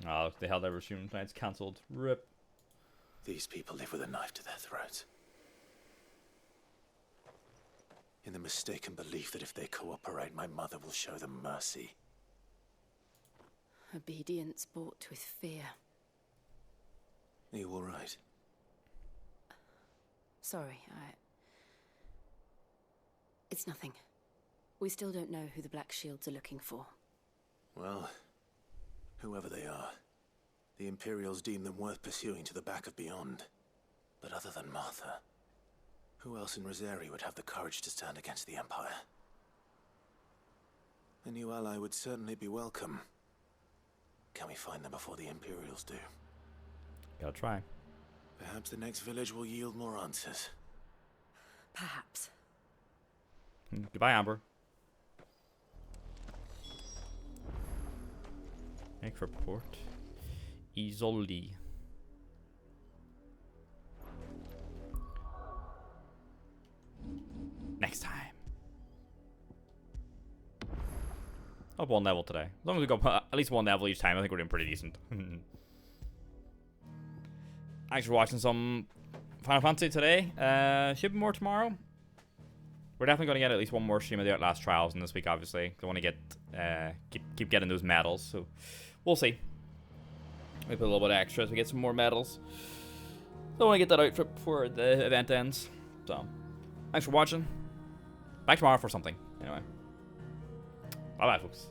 Speaker 1: Oh, they held their resume tonight's cancelled. RIP.
Speaker 5: These people live with a knife to their throats. In the mistaken belief that if they cooperate, my mother will show them mercy.
Speaker 3: Obedience bought with fear.
Speaker 5: Are you all right?
Speaker 3: Sorry, It's nothing. We still don't know who the Black Shields are looking for.
Speaker 5: Well, whoever they are, the Imperials deem them worth pursuing to the back of beyond. But other than Martha, who else in Rosaria would have the courage to stand against the Empire? A new ally would certainly be welcome. Can we find them before the Imperials do?
Speaker 1: Gotta try.
Speaker 5: Perhaps the next village will yield more answers.
Speaker 3: Perhaps.
Speaker 1: Goodbye, Amber. Make for port. Isolde. Next time. Up one level today. As long as we go at least one level each time, I think we're doing pretty decent. Thanks for watching some Final Fantasy today. Should be more tomorrow. We're definitely going to get at least one more stream of the Outlast Trials in this week, obviously. I want to get keep getting those medals, so we'll see. We put a little bit of extra as we get some more medals. Don't want to get that out before the event ends. So, thanks for watching. Back tomorrow for something. Anyway. Bye-bye, folks.